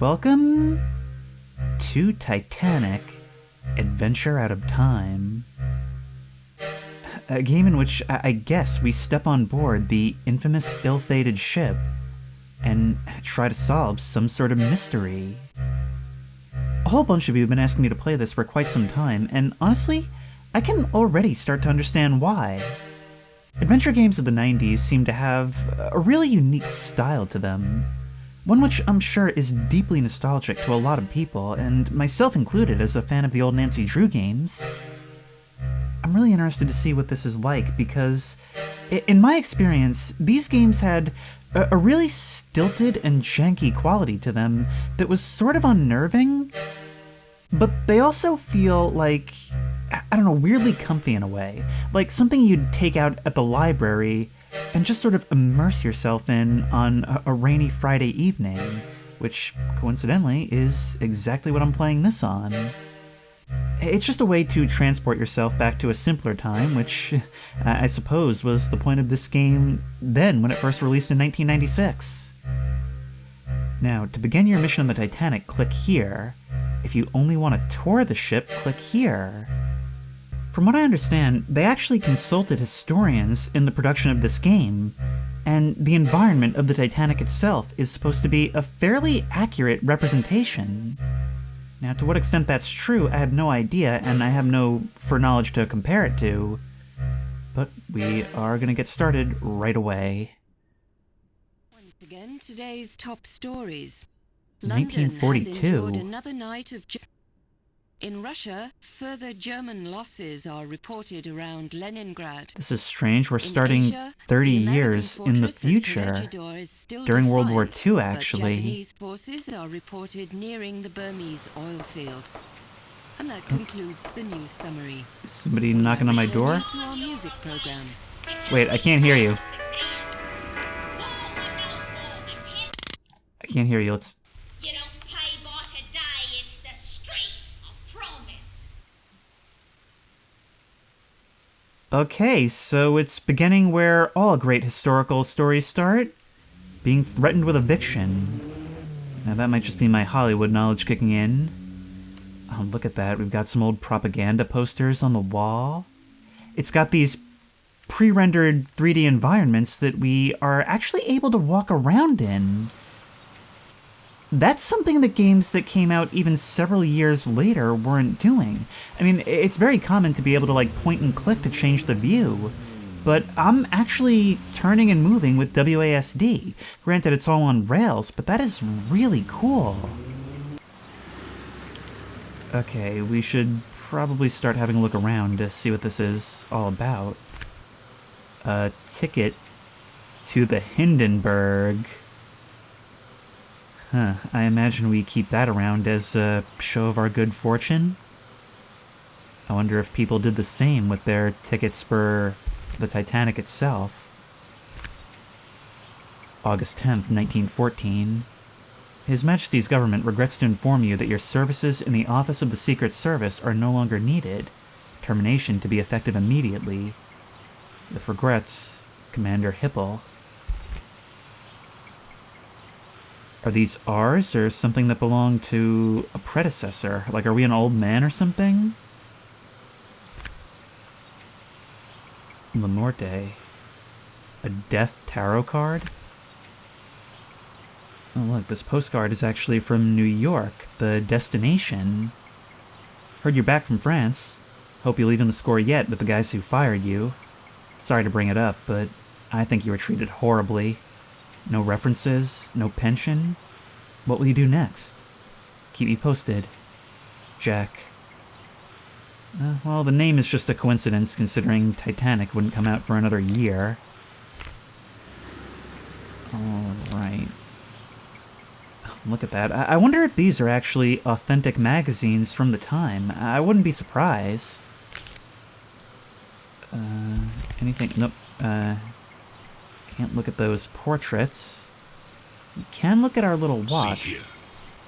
welcome to Titanic, Adventure Out of Time. A game in which I guess we step on board the infamous ill-fated ship and try to solve some sort of mystery. A whole bunch of you have been asking me to play this for quite some time, and honestly, I can already start to understand why. Adventure games of the 90s seem to have a really unique style to them. One which I'm sure is deeply nostalgic to a lot of people, and myself included as a fan of the old Nancy Drew games. I'm really interested to see what this is like because, in my experience, these games had a really stilted and janky quality to them that was sort of unnerving, but they also feel like, I don't know, weirdly comfy in a way. Like something you'd take out at the library and just sort of immerse yourself in on a rainy Friday evening, which, coincidentally, is exactly what I'm playing this on. It's just a way to transport yourself back to a simpler time, which I suppose was the point of this game then when it first released in 1996. Now, to begin your mission on the Titanic, click here. If you only want to tour the ship, click here. From what I understand, they actually consulted historians in the production of this game, and the environment of the Titanic itself is supposed to be a fairly accurate representation. Now, to what extent that's true, I have no idea, and I have no foreknowledge to compare it to, but we are going to get started right away. Once again, today's top stories. 1942. London has endured another night of In Russia, further German losses are reported around Leningrad. This is strange. We're In starting Asia, 30 the American years in the fortress at future, Corregidor is still during World War defiant, II, but actually. Japanese forces are reported nearing the Burmese oil fields. And that concludes the news summary. Is somebody knocking on my Return door? you to our music program. Wait, I can't hear you. I can't hear you. Let's... You don't pay by today, it's the street, I promise. Okay, so it's beginning where all great historical stories start. Being threatened with eviction. Now that might just be my Hollywood knowledge kicking in. Oh, look at that. We've got some old propaganda posters on the wall. It's got these pre-rendered 3D environments that we are actually able to walk around in. That's something that games that came out even several years later weren't doing. I mean, it's very common to be able to like point and click to change the view, but I'm actually turning and moving with WASD. Granted, it's all on rails, but that is really cool. Okay, we should probably start having a look around to see what this is all about. A ticket to the Hindenburg. Huh, I imagine we keep that around as a show of our good fortune. I wonder if people did the same with their tickets for the Titanic itself. August 10th, 1914. His Majesty's government regrets to inform you that your services in the Office of the Secret Service are no longer needed. Termination to be effective immediately. With regrets, Commander Hipple. Are these ours, or something that belonged to a predecessor? Like, are we an old man or something? La Morte. A death tarot card? Oh look, this postcard is actually from New York, the destination. Heard you're back from France. Hope you'll even the score yet with the guys who fired you. Sorry to bring it up, but I think you were treated horribly. No references, no pension. What will you do next? Keep me posted. Jack. Well, the name is just a coincidence, considering Titanic wouldn't come out for another year. Alright. Look at that. I wonder if these are actually authentic magazines from the time. I wouldn't be surprised. Anything? Nope. Can't look at those portraits. We can look at our little watch. See here.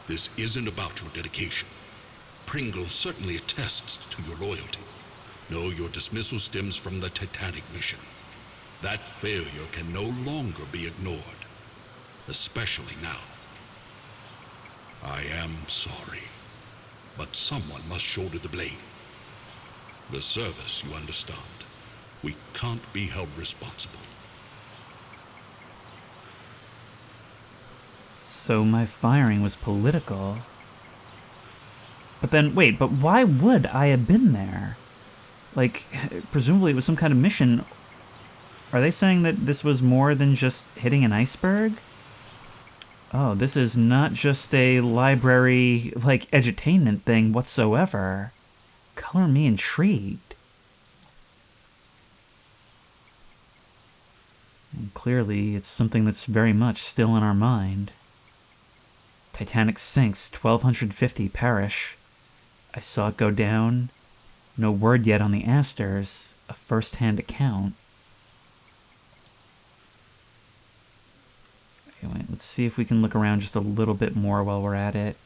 This isn't about your dedication. Pringle certainly attests to your loyalty. No, your dismissal stems from the Titanic mission. That failure can no longer be ignored. Especially now. I am sorry, but someone must shoulder the blame. The service, you understand. We can't be held responsible. So my firing was political. But then, wait, but why would I have been there? Like, presumably it was some kind of mission. Are they saying that this was more than just hitting an iceberg? Oh, this is not just a library, like, edutainment thing whatsoever. Color me intrigued. And clearly, it's something that's very much still in our mind. Titanic sinks, 1250 perish. I saw it go down. No word yet on the Astors. A first-hand account. Okay, wait, let's see if we can look around just a little bit more while we're at it.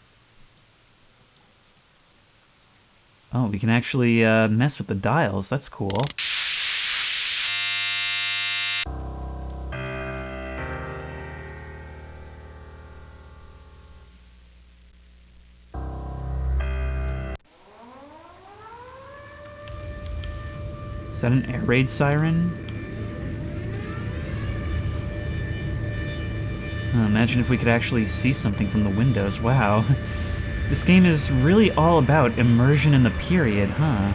Oh, we can actually mess with the dials. That's cool. Is that an air raid siren? Imagine if we could actually see something from the windows. Wow. This game is really all about immersion in the period, huh?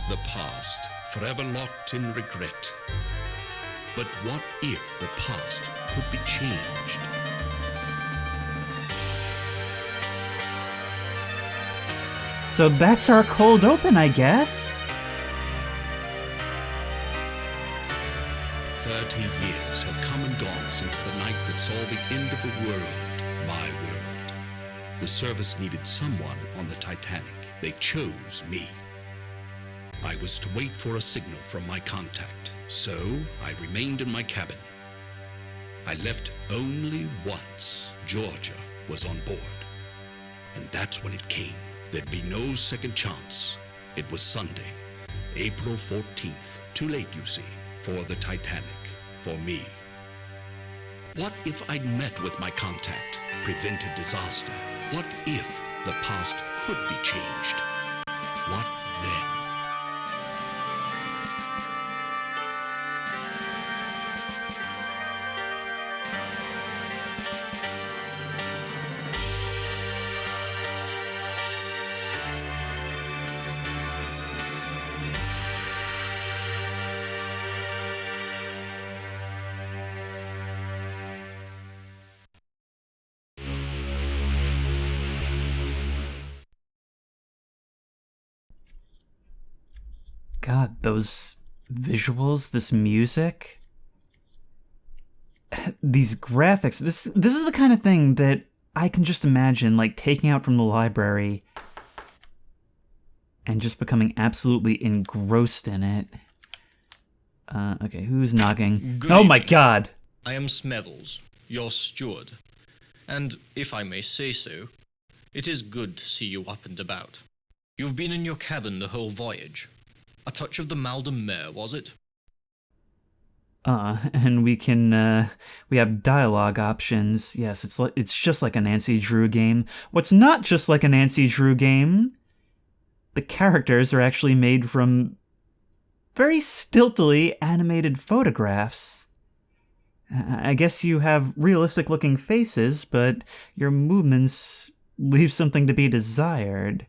The past, forever locked in regret. But what if the past could be changed? So that's our cold open, I guess. 30 years have come and gone since the night that saw the end of a world, my world. The service needed someone on the Titanic. They chose me. I was to wait for a signal from my contact, so I remained in my cabin. I left only once. Georgia was on board. And that's when it came. There'd be no second chance. It was Sunday, April 14th. Too late, you see, for the Titanic, for me. What if I'd met with my contact, prevented disaster? What if the past could be changed? What then? God, those visuals, this music, these graphics, this is the kind of thing that I can just imagine, like, taking out from the library and just becoming absolutely engrossed in it. Okay, who's knocking? Good Oh my evening. god! I am Smethels, your steward, and, if I may say so, it is good to see you up and about. You've been in your cabin the whole voyage. A touch of the mal de mer, was it? And we can, we have dialogue options. Yes, it's just like a Nancy Drew game. What's not just like a Nancy Drew game? The characters are actually made from very stiltily animated photographs. I guess you have realistic-looking faces, but your movements leave something to be desired.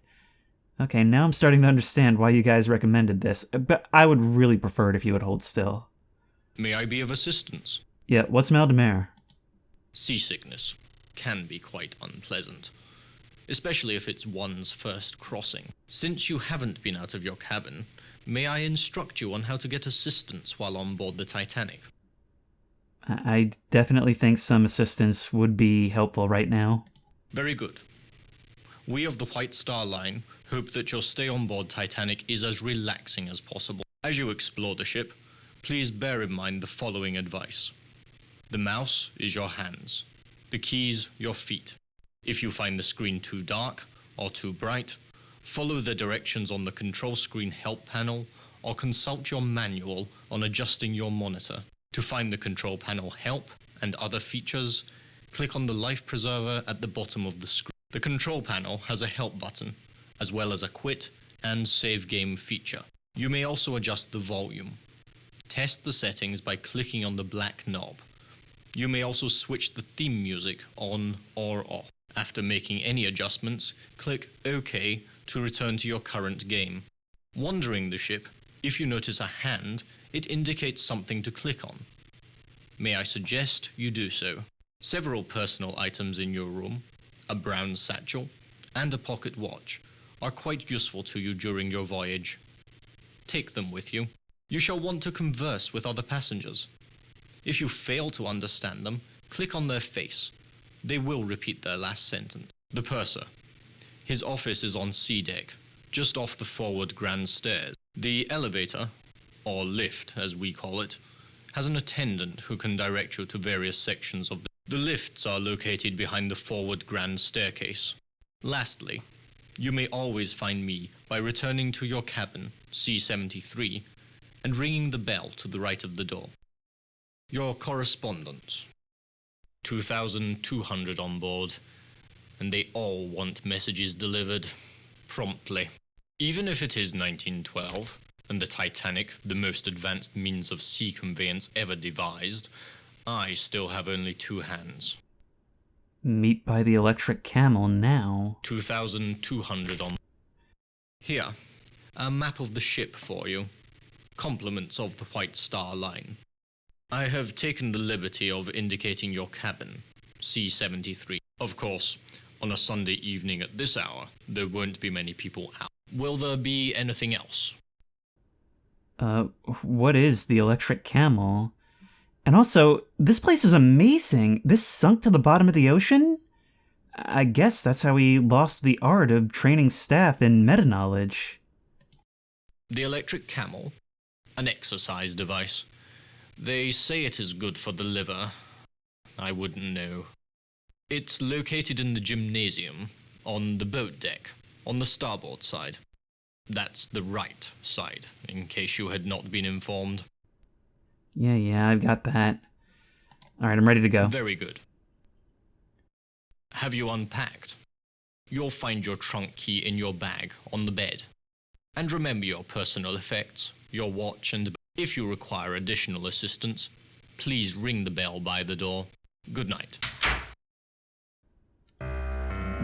Okay, now I'm starting to understand why you guys recommended this, but I would really prefer it if you would hold still. May I be of assistance? Yeah, what's mal de mer? Seasickness can be quite unpleasant, especially if it's one's first crossing. Since you haven't been out of your cabin, may I instruct you on how to get assistance while on board the Titanic? I definitely think some assistance would be helpful right now. Very good. We of the White Star Line hope that your stay on board Titanic is as relaxing as possible. As you explore the ship, please bear in mind the following advice. The mouse is your hands, the keys your feet. If you find the screen too dark or too bright, Follow the directions on the control screen help panel or consult your manual on adjusting your monitor. To find the control panel help and other features, click on the life preserver at the bottom of the screen. The control panel has a help button, as well as a quit and save game feature. You may also adjust the volume. Test the settings by clicking on the black knob. You may also switch the theme music on or off. After making any adjustments, click OK to return to your current game. Wandering the ship, if you notice a hand, it indicates something to click on. May I suggest you do so? Several personal items in your room, a brown satchel, and a pocket watch are quite useful to you during your voyage. Take them with you. You shall want to converse with other passengers. If you fail to understand them, click on their face. They will repeat their last sentence. The purser. His office is on C deck, just off the forward grand stairs. The elevator, or lift as we call it, has an attendant who can direct you to various sections of the lifts are located behind the forward grand staircase. Lastly, you may always find me by returning to your cabin, C-73, and ringing the bell to the right of the door. Your correspondence. 2,200 on board, and they all want messages delivered promptly. Even if it is 1912, and the Titanic, the most advanced means of sea conveyance ever devised, I still have only 2 hands. Meet by the electric camel now. 2,200 on. Here, a map of the ship for you. Compliments of the White Star Line. I have taken the liberty of indicating your cabin, C-73. Of course, on a Sunday evening at this hour, there won't be many people out. Will there be anything else? What is the electric camel? And also, this place is amazing. This sunk to the bottom of the ocean? I guess that's how we lost the art of training staff in meta-knowledge. The electric camel? An exercise device. They say it is good for the liver. I wouldn't know. It's located in the gymnasium, on the boat deck, on the starboard side. That's the right side, in case you had not been informed. Yeah, I've got that. Alright, I'm ready to go. Very good. Have you unpacked? You'll find your trunk key in your bag on the bed. And remember your personal effects, your watch, and if you require additional assistance, please ring the bell by the door. Good night.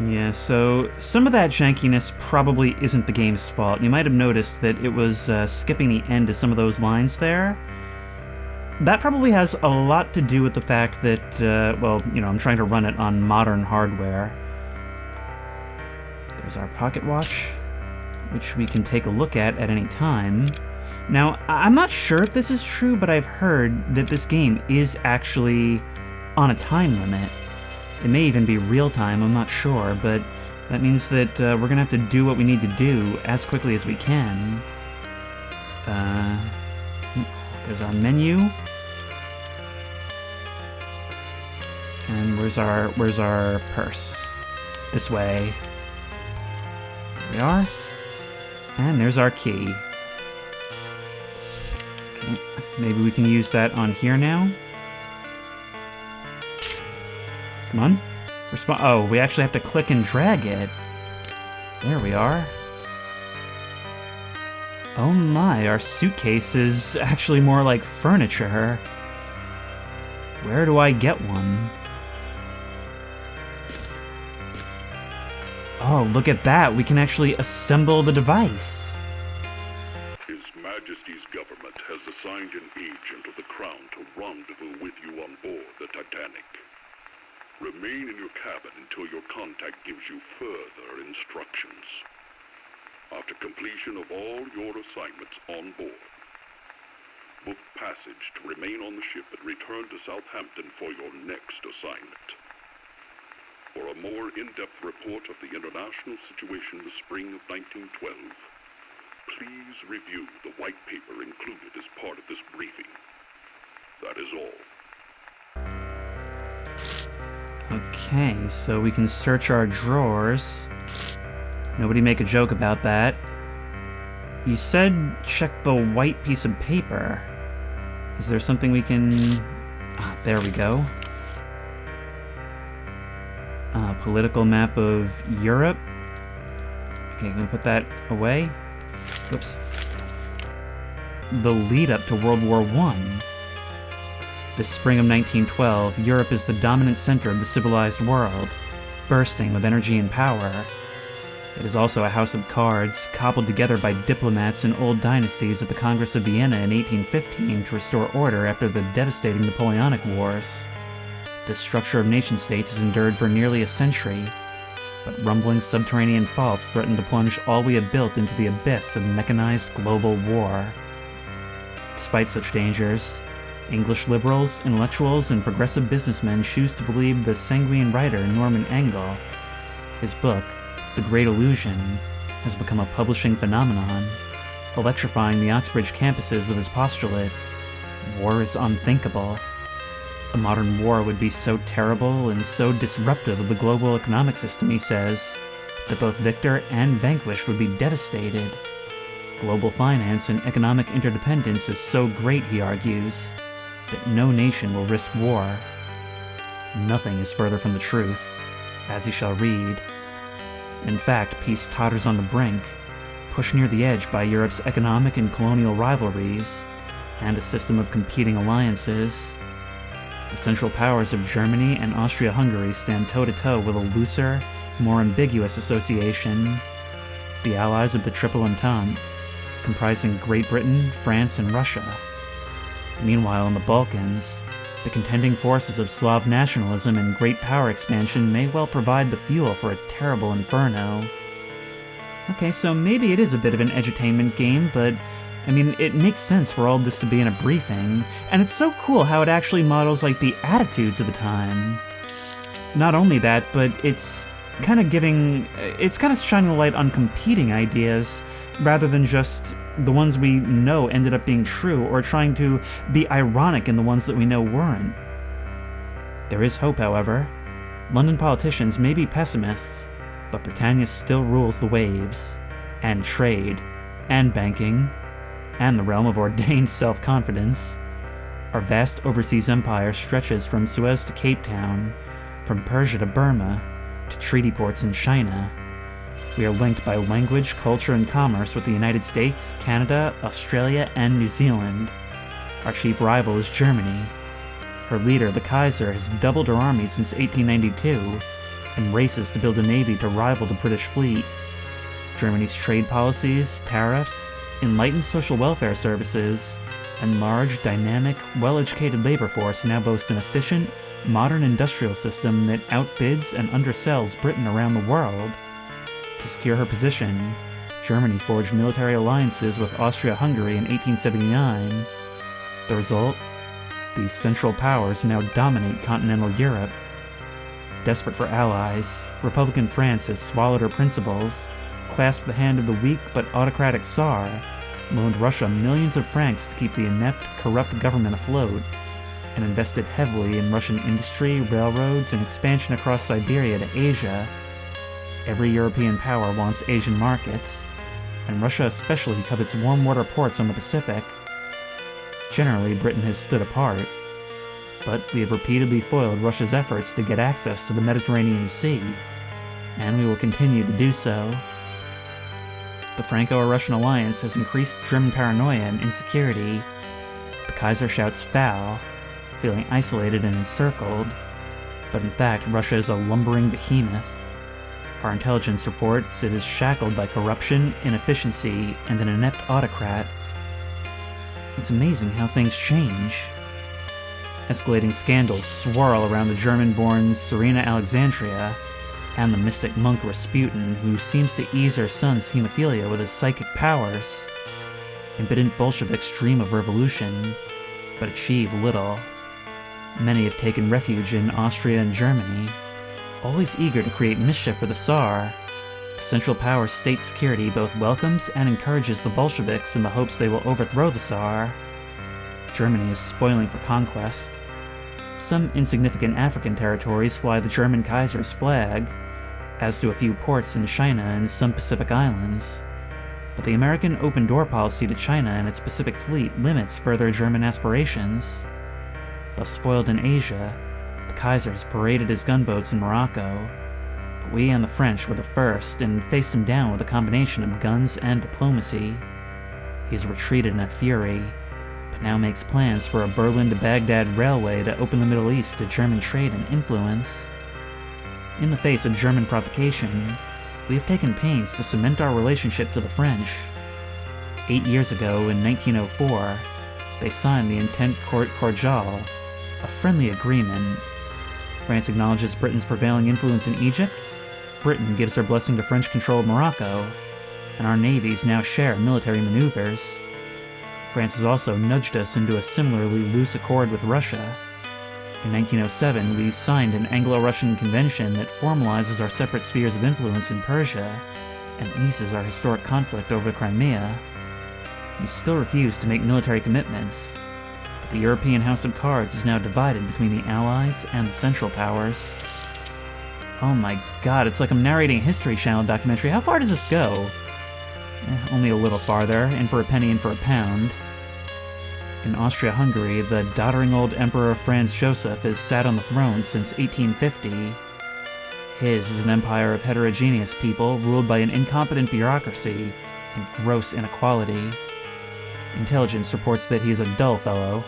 Yeah, so some of that jankiness probably isn't the game's fault. You might have noticed that it was skipping the end of some of those lines there. That probably has a lot to do with the fact that, I'm trying to run it on modern hardware. There's our pocket watch, which we can take a look at any time. Now, I'm not sure if this is true, but I've heard that this game is actually on a time limit. It may even be real time, I'm not sure, but that means that we're gonna have to do what we need to do as quickly as we can. There's our menu. And where's our purse? This way. There we are. And there's our key. Okay, maybe we can use that on here now. Come on. Oh, we actually have to click and drag it. There we are. Oh my, our suitcase is actually more like furniture. Where do I get one? Oh, look at that. We can actually assemble the device. His Majesty's government has assigned an agent of the Crown to rendezvous with you on board the Titanic. Remain in your cabin until your contact gives you further instructions. After completion of all your assignments on board, book passage to remain on the ship and return to Southampton for your next assignment. For a more in-depth report of the international situation in the spring of 1912, please review the white paper included as part of this briefing. That is all. Okay, so we can search our drawers. Nobody make a joke about that. You said check the white piece of paper. Is there something we can... Ah, there we go. Political map of Europe. Okay, can we put that away? Whoops. The lead up to World War I. This spring of 1912, Europe is the dominant center of the civilized world, bursting with energy and power. It is also a house of cards, cobbled together by diplomats in old dynasties at the Congress of Vienna in 1815 to restore order after the devastating Napoleonic Wars. This structure of nation-states has endured for nearly a century, but rumbling subterranean faults threaten to plunge all we have built into the abyss of mechanized global war. Despite such dangers, English liberals, intellectuals, and progressive businessmen choose to believe the sanguine writer Norman Angell. His book, The Great Illusion, has become a publishing phenomenon, electrifying the Oxbridge campuses with his postulate, "War is unthinkable." A modern war would be so terrible and so disruptive of the global economic system, he says, that both victor and vanquished would be devastated. Global finance and economic interdependence is so great, he argues, that no nation will risk war. Nothing is further from the truth, as you shall read. In fact, peace totters on the brink, pushed near the edge by Europe's economic and colonial rivalries, and a system of competing alliances. The Central Powers of Germany and Austria-Hungary stand toe-to-toe with a looser, more ambiguous association, the allies of the Triple Entente, comprising Great Britain, France, and Russia. Meanwhile, in the Balkans, the contending forces of Slav nationalism and great power expansion may well provide the fuel for a terrible inferno. Okay, so maybe it is a bit of an edutainment game, but I mean, it makes sense for all this to be in a briefing, and it's so cool how it actually models, like, the attitudes of the time. Not only that, but it's kind of shining a light on competing ideas, rather than just the ones we know ended up being true, or trying to be ironic in the ones that we know weren't. There is hope, however. London politicians may be pessimists, but Britannia still rules the waves, and trade, and banking, and the realm of ordained self-confidence. Our vast overseas empire stretches from Suez to Cape Town, from Persia to Burma, to treaty ports in China. We are linked by language, culture, and commerce with the United States, Canada, Australia, and New Zealand. Our chief rival is Germany. Her leader, the Kaiser, has doubled her army since 1892, and races to build a navy to rival the British fleet. Germany's trade policies, tariffs, enlightened social welfare services, and large, dynamic, well-educated labor force now boast an efficient, modern industrial system that outbids and undersells Britain around the world. To secure her position, Germany forged military alliances with Austria-Hungary in 1879. The result? These Central Powers now dominate continental Europe. Desperate for allies, Republican France has swallowed her principles, clasped the hand of the weak but autocratic Tsar, loaned Russia millions of francs to keep the inept, corrupt government afloat, and invested heavily in Russian industry, railroads, and expansion across Siberia to Asia. Every European power wants Asian markets, and Russia especially covets warm water ports on the Pacific. Generally, Britain has stood apart, but we have repeatedly foiled Russia's efforts to get access to the Mediterranean Sea, and we will continue to do so. The Franco-Russian alliance has increased German paranoia and insecurity. The Kaiser shouts foul, feeling isolated and encircled, but in fact Russia is a lumbering behemoth. Our intelligence reports it is shackled by corruption, inefficiency, and an inept autocrat. It's amazing how things change. Escalating scandals swirl around the German-born Serena Alexandria, and the mystic monk Rasputin, who seems to ease her son's hemophilia with his psychic powers. Impotent Bolsheviks dream of revolution, but achieve little. Many have taken refuge in Austria and Germany, always eager to create mischief for the Tsar. The Central Powers' state security both welcomes and encourages the Bolsheviks in the hopes they will overthrow the Tsar. Germany is spoiling for conquest. Some insignificant African territories fly the German Kaiser's flag, as do a few ports in China and some Pacific islands. But the American open-door policy to China and its Pacific Fleet limits further German aspirations. Thus foiled in Asia, the Kaiser has paraded his gunboats in Morocco, but we and the French were the first and faced him down with a combination of guns and diplomacy. He has retreated in a fury, but now makes plans for a Berlin to Baghdad railway to open the Middle East to German trade and influence. In the face of German provocation, we have taken pains to cement our relationship to the French. 8 years ago, in 1904, they signed the Entente Cordiale, a friendly agreement. France acknowledges Britain's prevailing influence in Egypt, Britain gives her blessing to French-controlled Morocco, and our navies now share military maneuvers. France has also nudged us into a similarly loose accord with Russia. In 1907, we signed an Anglo-Russian convention that formalizes our separate spheres of influence in Persia and eases our historic conflict over Crimea. We still refuse to make military commitments, but the European House of Cards is now divided between the Allies and the Central Powers. Oh my god, it's like I'm narrating a History Channel documentary. How far does this go? Only a little farther, in for a penny, in for a pound. In Austria-Hungary, the doddering old Emperor Franz Joseph has sat on the throne since 1850. His is an empire of heterogeneous people ruled by an incompetent bureaucracy and gross inequality. Intelligence reports that he is a dull fellow,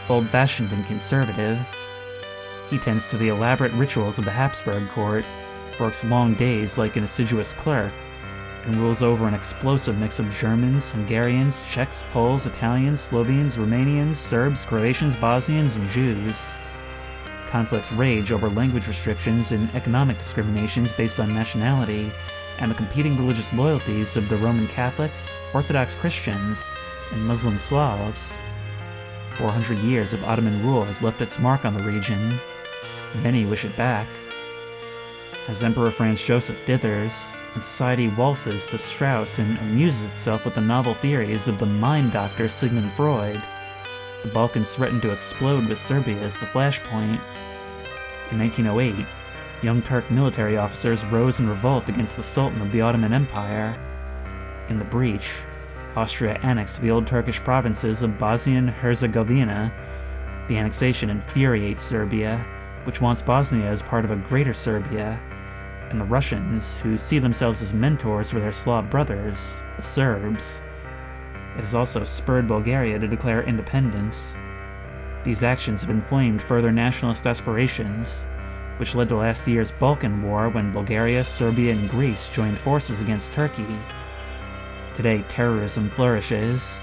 old-fashioned and conservative. He tends to the elaborate rituals of the Habsburg court, works long days like an assiduous clerk, and rules over an explosive mix of Germans, Hungarians, Czechs, Poles, Italians, Slovenes, Romanians, Serbs, Croatians, Bosnians, and Jews. Conflicts rage over language restrictions and economic discriminations based on nationality, and the competing religious loyalties of the Roman Catholics, Orthodox Christians, and Muslim Slavs. 400 years of Ottoman rule has left its mark on the region. Many wish it back. As Emperor Franz Joseph dithers, and society waltzes to Strauss and amuses itself with the novel theories of the mind doctor Sigmund Freud, the Balkans threaten to explode with Serbia as the flashpoint. In 1908, young Turk military officers rose in revolt against the Sultan of the Ottoman Empire. In the breach, Austria annexed the old Turkish provinces of Bosnia and Herzegovina. The annexation infuriates Serbia, which wants Bosnia as part of a greater Serbia, and the Russians, who see themselves as mentors for their Slav brothers, the Serbs. It has also spurred Bulgaria to declare independence. These actions have inflamed further nationalist aspirations, which led to last year's Balkan War when Bulgaria, Serbia, and Greece joined forces against Turkey. Today, terrorism flourishes.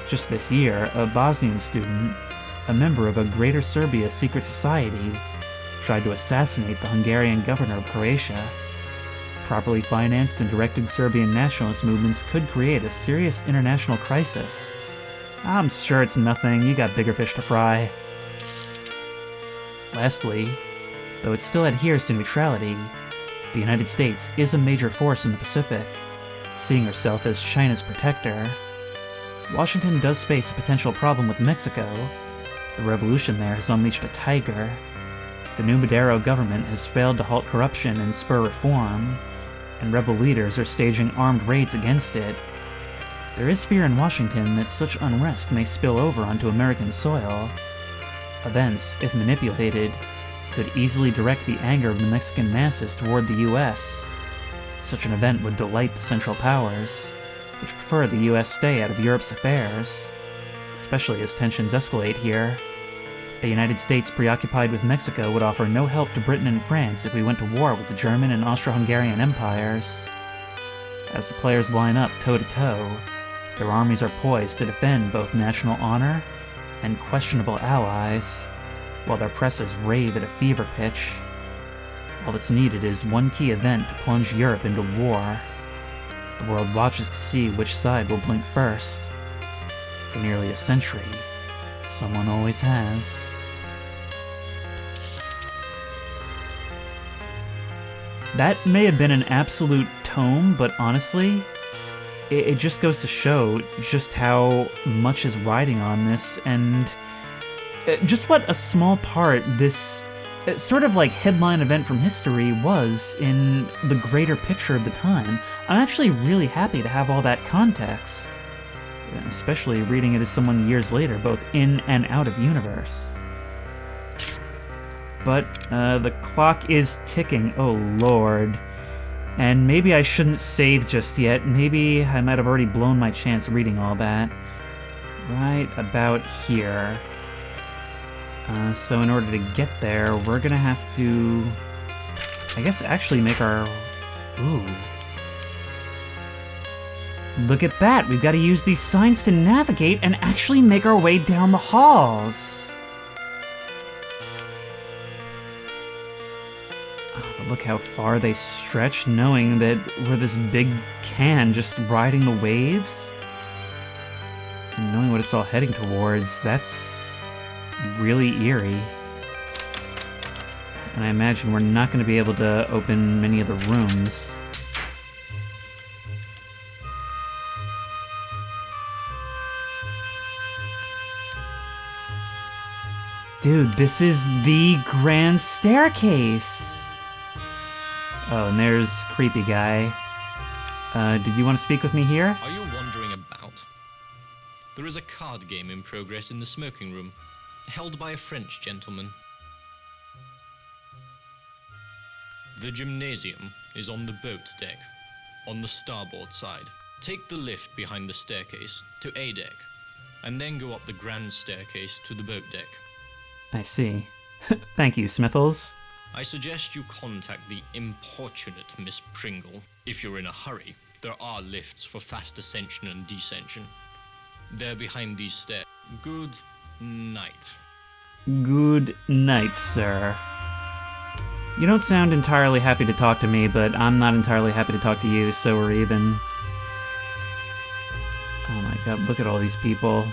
Just this year, a Bosnian student, a member of a Greater Serbia secret society, tried to assassinate the Hungarian governor of Croatia. Properly financed and directed Serbian nationalist movements could create a serious international crisis. I'm sure it's nothing, you got bigger fish to fry. Lastly, though it still adheres to neutrality, the United States is a major force in the Pacific, seeing herself as China's protector. Washington does face a potential problem with Mexico. The revolution there has unleashed a tiger. The new Madero government has failed to halt corruption and spur reform, and rebel leaders are staging armed raids against it. There is fear in Washington that such unrest may spill over onto American soil. Events, if manipulated, could easily direct the anger of the Mexican masses toward the US. Such an event would delight the Central Powers, which prefer the US stay out of Europe's affairs, especially as tensions escalate here. A United States preoccupied with Mexico would offer no help to Britain and France if we went to war with the German and Austro-Hungarian empires. As the players line up toe-to-toe, their armies are poised to defend both national honor and questionable allies, while their presses rave at a fever pitch. All that's needed is one key event to plunge Europe into war. The world watches to see which side will blink first. For nearly a century, someone always has. That may have been an absolute tome, but honestly, it just goes to show just how much is riding on this, and just what a small part this sort of like headline event from history was in the greater picture of the time, I'm actually really happy to have all that context, especially reading it as someone years later, both in and out of universe. But the clock is ticking, oh lord. And maybe I shouldn't save just yet. Maybe I might have already blown my chance reading all that. Right about here. So in order to get there, we're gonna have to, I guess, actually make our... Ooh. Look at that! We've got to use these signs to navigate and actually make our way down the halls! Oh, look how far they stretch, knowing that we're this big can just riding the waves. And knowing what it's all heading towards, that's really eerie. And I imagine we're not going to be able to open many of the rooms. Dude, this is the grand staircase! Oh, and there's creepy guy. Did you want to speak with me here? Are you wandering about? There is a card game in progress in the smoking room, held by a French gentleman. The gymnasium is on the boat deck, on the starboard side. Take the lift behind the staircase to A deck, and then go up the grand staircase to the boat deck. I see. Thank you, Smithles. I suggest you contact the importunate Miss Pringle. If you're in a hurry, there are lifts for fast ascension and descension. They're behind these stairs. Good night. Good night, sir. You don't sound entirely happy to talk to me, but I'm not entirely happy to talk to you, so we're even. Oh my god, look at all these people.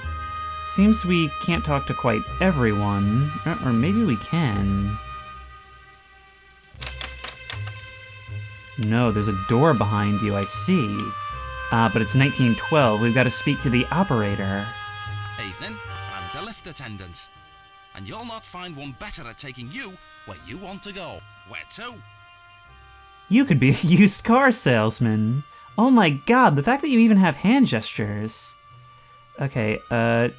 Seems we can't talk to quite everyone, or maybe we can. No, there's a door behind you, I see. But it's 1912, we've got to speak to the operator. Evening, I'm the lift attendant. And you'll not find one better at taking you where you want to go. Where to? You could be a used car salesman. Oh my god, the fact that you even have hand gestures. Okay,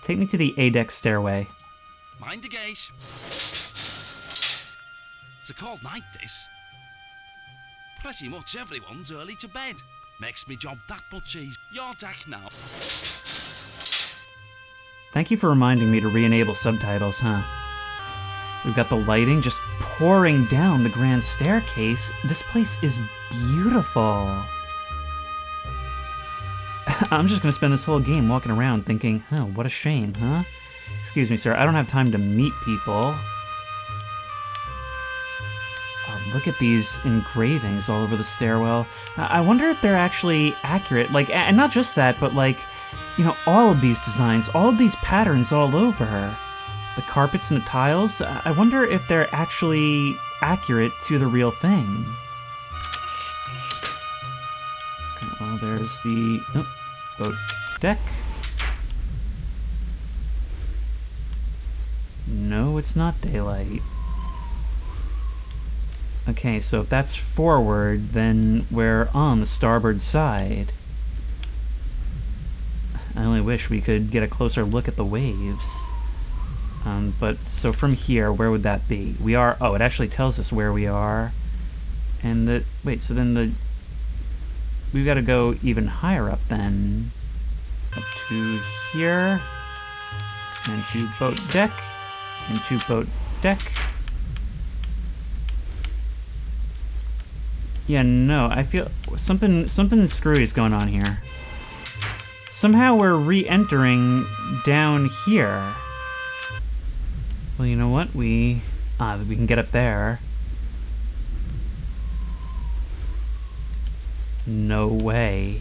take me to the A-deck stairway. Mind the gate. It's a cold night, this. Pretty much everyone's early to bed. Makes me job that much easier. Your deck now. Thank you for reminding me to re-enable subtitles, huh? We've got the lighting just pouring down the grand staircase. This place is beautiful. I'm just gonna spend this whole game walking around thinking, oh, what a shame, huh? Excuse me, sir, I don't have time to meet people. Oh, look at these engravings all over the stairwell. I wonder if they're actually accurate. Like, and not just that, but like, you know, all of these designs, all of these patterns all over. The carpets and the tiles, I wonder if they're actually accurate to the real thing. Well, there's the boat deck. No, it's not daylight. Okay, so if that's forward, then we're on the starboard side. I only wish we could get a closer look at the waves. But, so from here, where would that be? We are, oh, it actually tells us where we are. And the, wait, so then we've got to go even higher up then. Up to here. And to boat deck. And to boat deck. Yeah, no, I feel something screwy is going on here. Somehow we're re-entering down here. Well, you know what? We can get up there. No way.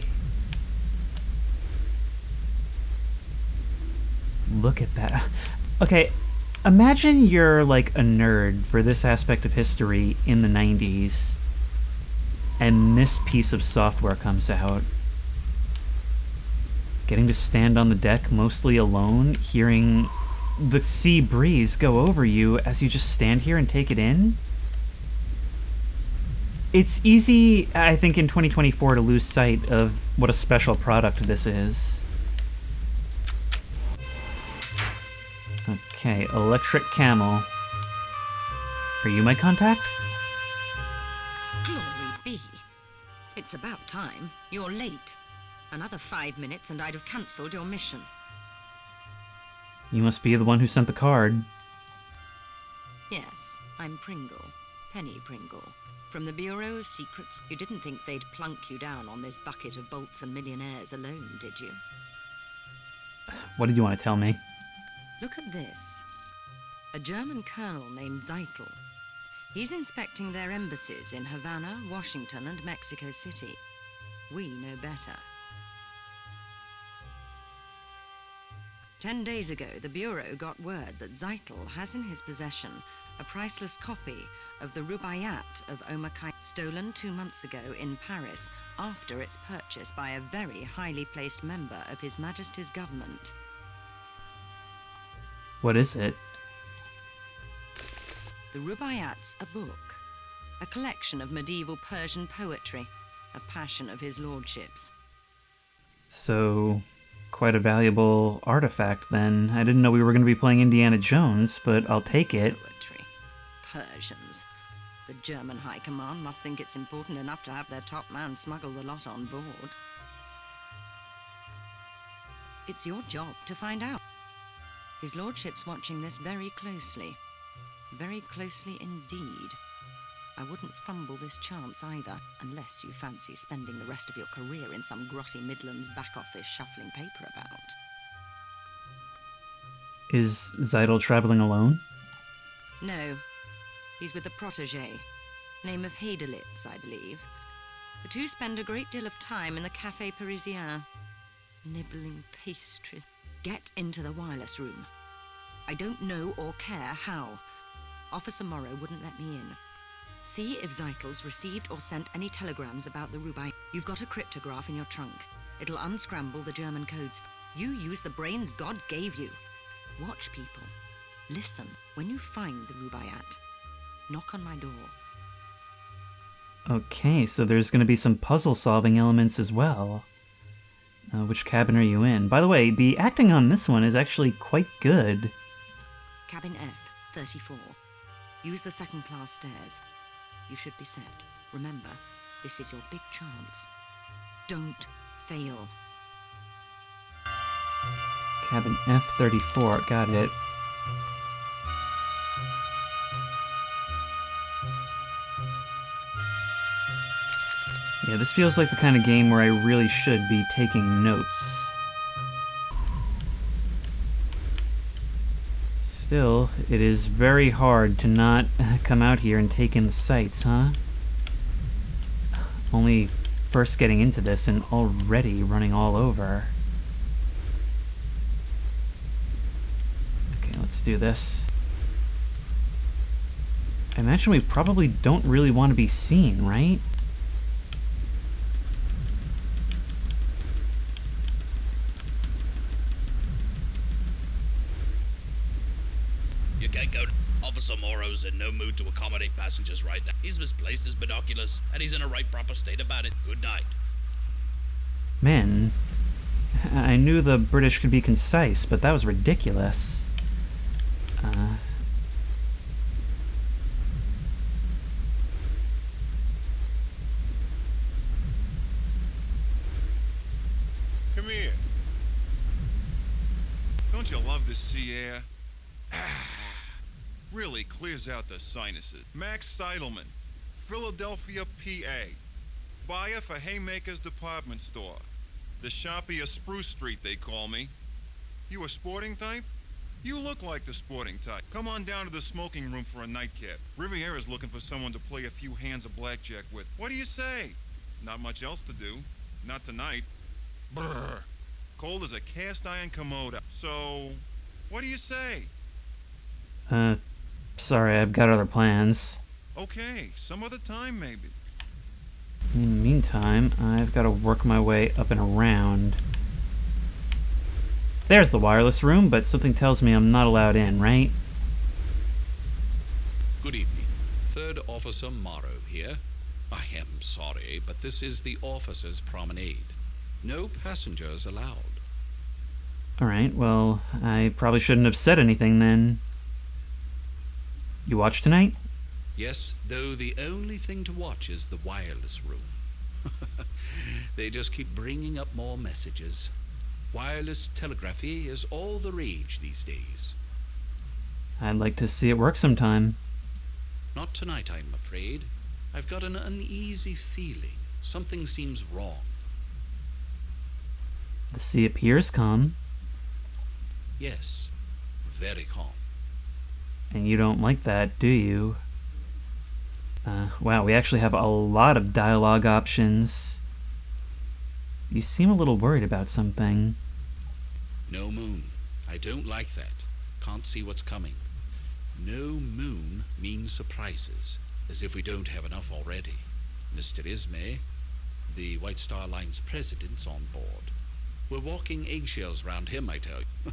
Look at that. Okay, imagine you're like a nerd for this aspect of history in the 90s, and this piece of software comes out. Getting to stand on the deck mostly alone, hearing the sea breeze go over you as you just stand here and take it in. It's easy, I think, in 2024 to lose sight of what a special product this is. Okay, electric camel. Are you my contact? Glory be. It's about time. You're late. Another 5 minutes and I'd have cancelled your mission. You must be the one who sent the card. Yes, I'm Pringle. Penny Pringle. From the Bureau of Secrets. You didn't think they'd plunk you down on this bucket of bolts and millionaires alone, did you? What did you want to tell me? Look at this. A German colonel named Zeitel. He's inspecting their embassies in Havana, Washington, and Mexico City. We know better. 10 days ago, the Bureau got word that Zeitel has in his possession a priceless copy of the Rubaiyat of Omar Khayyam, stolen 2 months ago in Paris after its purchase by a very highly placed member of His Majesty's government. What is it? The Rubaiyat's a book, a collection of medieval Persian poetry, a passion of his lordship's. So, quite a valuable artifact then. I didn't know we were going to be playing Indiana Jones, but I'll take it. Poetry. Persians. The German High Command must think it's important enough to have their top man smuggle the lot on board. It's your job to find out. His lordship's watching this very closely. Very closely indeed. I wouldn't fumble this chance either, unless you fancy spending the rest of your career in some grotty Midlands back office shuffling paper about. Is Zeitel traveling alone? No. He's with a protégé. Name of Heidelitz, I believe. The two spend a great deal of time in the Café Parisien. Nibbling pastries. Get into the wireless room. I don't know or care how. Officer Morrow wouldn't let me in. See if Zeitel's received or sent any telegrams about the Rubai. You've got a cryptograph in your trunk. It'll unscramble the German codes. You use the brains God gave you. Watch people. Listen when you find the Rubaiyat. Knock on my door. Okay, so there's going to be some puzzle-solving elements as well. Which cabin are you in? By the way, the acting on this one is actually quite good. Cabin F, 34. Use the second-class stairs. You should be set. Remember, this is your big chance. Don't fail. Cabin F-34, got it. Yeah, this feels like the kind of game where I really should be taking notes. Still, it is very hard to not come out here and take in the sights, huh? Only first getting into this and already running all over. Okay, let's do this. I imagine we probably don't really want to be seen, right? You can't go. Officer Morrow's in no mood to accommodate passengers right now. He's misplaced his binoculars, and he's in a right proper state about it. Good night. Man, I knew the British could be concise, but that was ridiculous. Come here. Don't you love the sea air? Really clears out the sinuses. Max Seidelman, Philadelphia, PA. Buyer for Haymaker's Department Store. The shoppy of Spruce Street, they call me. You a sporting type? You look like the sporting type. Come on down to the smoking room for a nightcap. Riviera's looking for someone to play a few hands of blackjack with. What do you say? Not much else to do. Not tonight. Brr. Cold as a cast iron commode. So, what do you say? Sorry, I've got other plans. Okay, some other time maybe. In the meantime, I've got to work my way up and around. There's the wireless room, but something tells me I'm not allowed in, right? Good evening. Third Officer Morrow here. I am sorry, but this is the officers' promenade. No passengers allowed. Alright, well, I probably shouldn't have said anything then. You watch tonight? Yes, though the only thing to watch is the wireless room. They just keep bringing up more messages. Wireless telegraphy is all the rage these days. I'd like to see it work sometime. Not tonight, I'm afraid. I've got an uneasy feeling. Something seems wrong. The sea appears calm. Yes, very calm. And you don't like that, do you? Wow, we actually have a lot of dialogue options. You seem a little worried about something. No moon. I don't like that. Can't see what's coming. No moon means surprises, as if we don't have enough already. Mr. Ismay, the White Star Line's president's on board. We're walking eggshells round him, I tell you.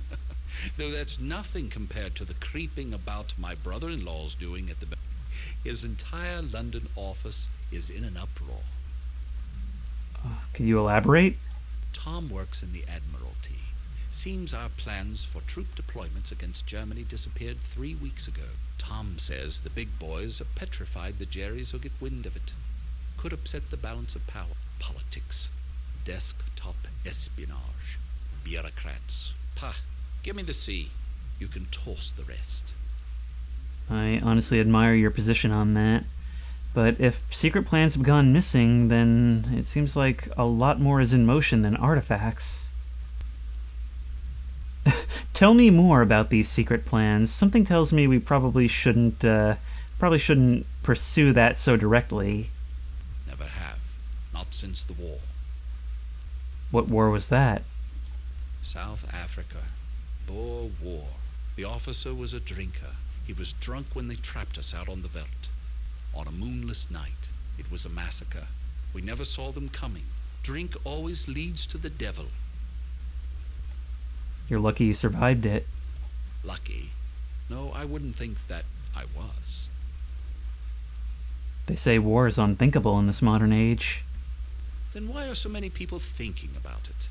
Though that's nothing compared to the creeping about my brother-in-law's doing at the... His entire London office is in an uproar. Can you elaborate? Tom works in the Admiralty. Seems our plans for troop deployments against Germany disappeared 3 weeks ago. Tom says the big boys are petrified the Jerrys will get wind of it. Could upset the balance of power. Politics. Desktop espionage. Bureaucrats. Pah, give me the sea. You can toss the rest. I honestly admire your position on that. But if secret plans have gone missing, then it seems like a lot more is in motion than artifacts. Tell me more about these secret plans. Something tells me we probably shouldn't pursue that so directly. Never have. Not since the war. What war was that? South Africa. Boer War. The officer was a drinker. He was drunk when they trapped us out on the veldt. On a moonless night, it was a massacre. We never saw them coming. Drink always leads to the devil. You're lucky you survived it. Lucky? No, I wouldn't think that I was. They say war is unthinkable in this modern age. Then why are so many people thinking about it?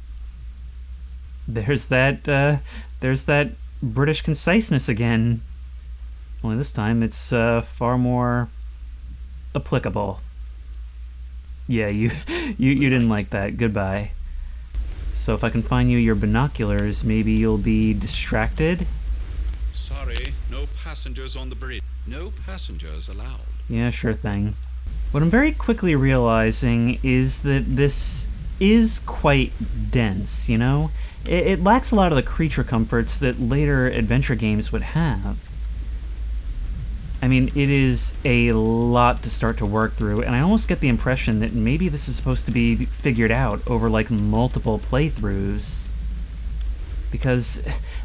There's that British conciseness again. Only this time it's far more applicable. Yeah, you didn't like that. Goodbye. So if I can find you your binoculars, maybe you'll be distracted? Sorry, no passengers on the bridge. No passengers allowed. Yeah, sure thing. What I'm very quickly realizing is that this is quite dense, you know? It lacks a lot of the creature comforts that later adventure games would have. I mean, it is a lot to start to work through, and I almost get the impression that maybe this is supposed to be figured out over, like, multiple playthroughs. Because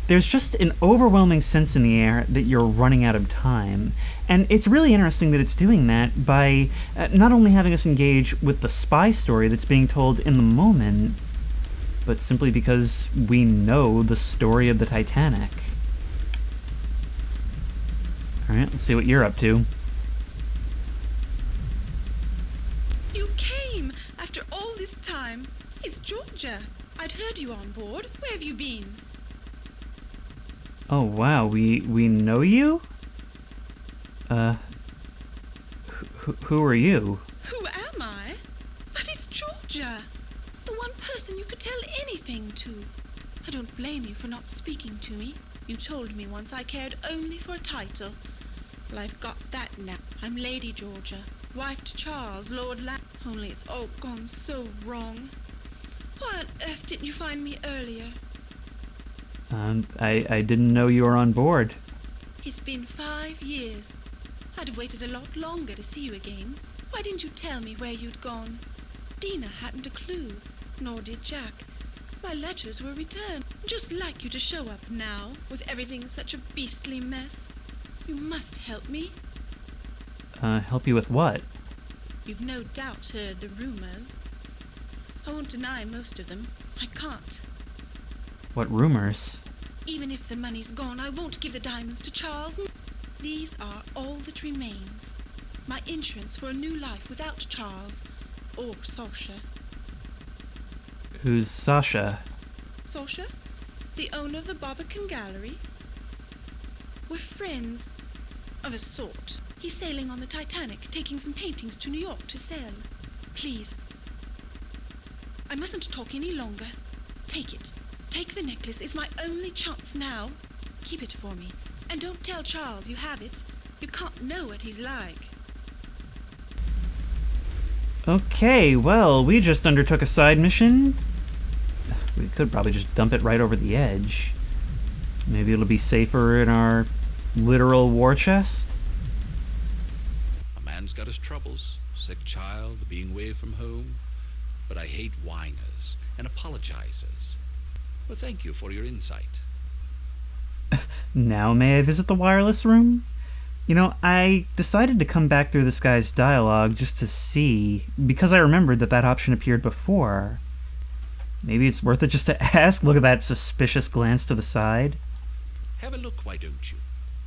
there's just an overwhelming sense in the air that you're running out of time. And it's really interesting that it's doing that by not only having us engage with the spy story that's being told in the moment, but simply because we know the story of the Titanic. Alright, let's see what you're up to. You came after all this time. It's Georgia. I'd heard you on board. Where have you been? Oh wow, we know you? Who are you? Who am I? But it's Georgia. The one person you could tell anything to. I don't blame you for not speaking to me. You told me once I cared only for a title. Well, I've got that now. I'm Lady Georgia, wife to Charles, Lord Only it's all gone so wrong. Why on earth didn't you find me earlier? I didn't know you were on board. It's been 5 years. I'd have waited a lot longer to see you again. Why didn't you tell me where you'd gone? Dina hadn't a clue, nor did Jack. My letters were returned. Just like you to show up now, with everything such a beastly mess. You must help me. Help you with what? You've no doubt heard the rumors. I won't deny most of them. I can't. What rumors? Even if the money's gone, I won't give the diamonds to Charles. These are all that remains. My insurance for a new life without Charles or Sasha. Who's Sasha? Sasha? The owner of the Barbican Gallery? We're friends. Of a sort. He's sailing on the Titanic, taking some paintings to New York to sell. Please. I mustn't talk any longer. Take it. Take the necklace. It's my only chance now. Keep it for me. And don't tell Charles you have it. You can't know what he's like. Okay, well, we just undertook a side mission. We could probably just dump it right over the edge. Maybe it'll be safer in our literal war chest? A man's got his troubles. Sick child, being away from home. But I hate whiners and apologizers. Well, thank you for your insight. Now may I visit the wireless room? You know, I decided to come back through this guy's dialogue just to see, because I remembered that option appeared before. Maybe it's worth it just to ask. Look at that suspicious glance to the side. Have a look, why don't you?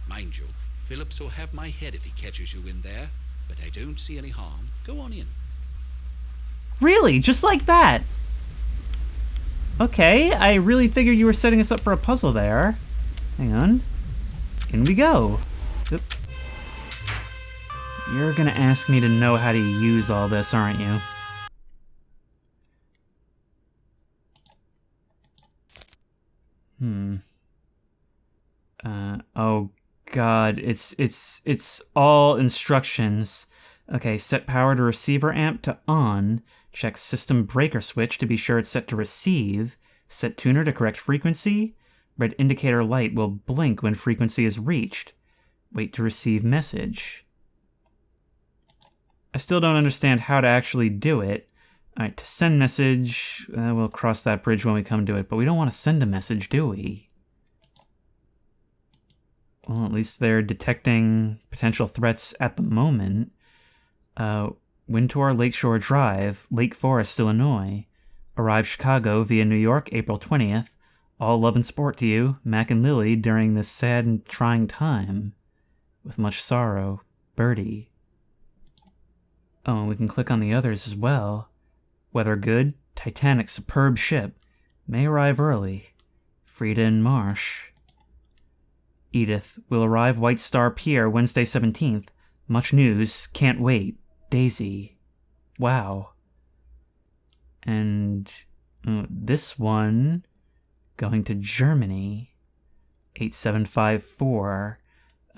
Mind you, Phillips will have my head if he catches you in there, but I don't see any harm. Go on in. Really? Just like that? Okay, I really figured you were setting us up for a puzzle there. Hang on. In we go. Oop. You're gonna ask me to know how to use all this, aren't you? Oh god, it's all instructions. Okay, set power to receiver amp to on, check system breaker switch to be sure it's set to receive, set tuner to correct frequency, red indicator light will blink when frequency is reached, wait to receive message. I still don't understand how to actually do it. Alright, to send message, we'll cross that bridge when we come to it, but we don't want to send a message, do we? Well, at least they're detecting potential threats at the moment. Wintour Lakeshore Drive, Lake Forest, Illinois. Arrived Chicago via New York, April 20th. All love and support to you, Mac and Lily, during this sad and trying time. With much sorrow, Birdie. Oh, and we can click on the others as well. Weather good, Titanic superb ship. May arrive early. Frida and Marsh. Edith will arrive White Star Pier Wednesday 17th. Much news, can't wait. Daisy. Wow. And this one going to Germany. 8754.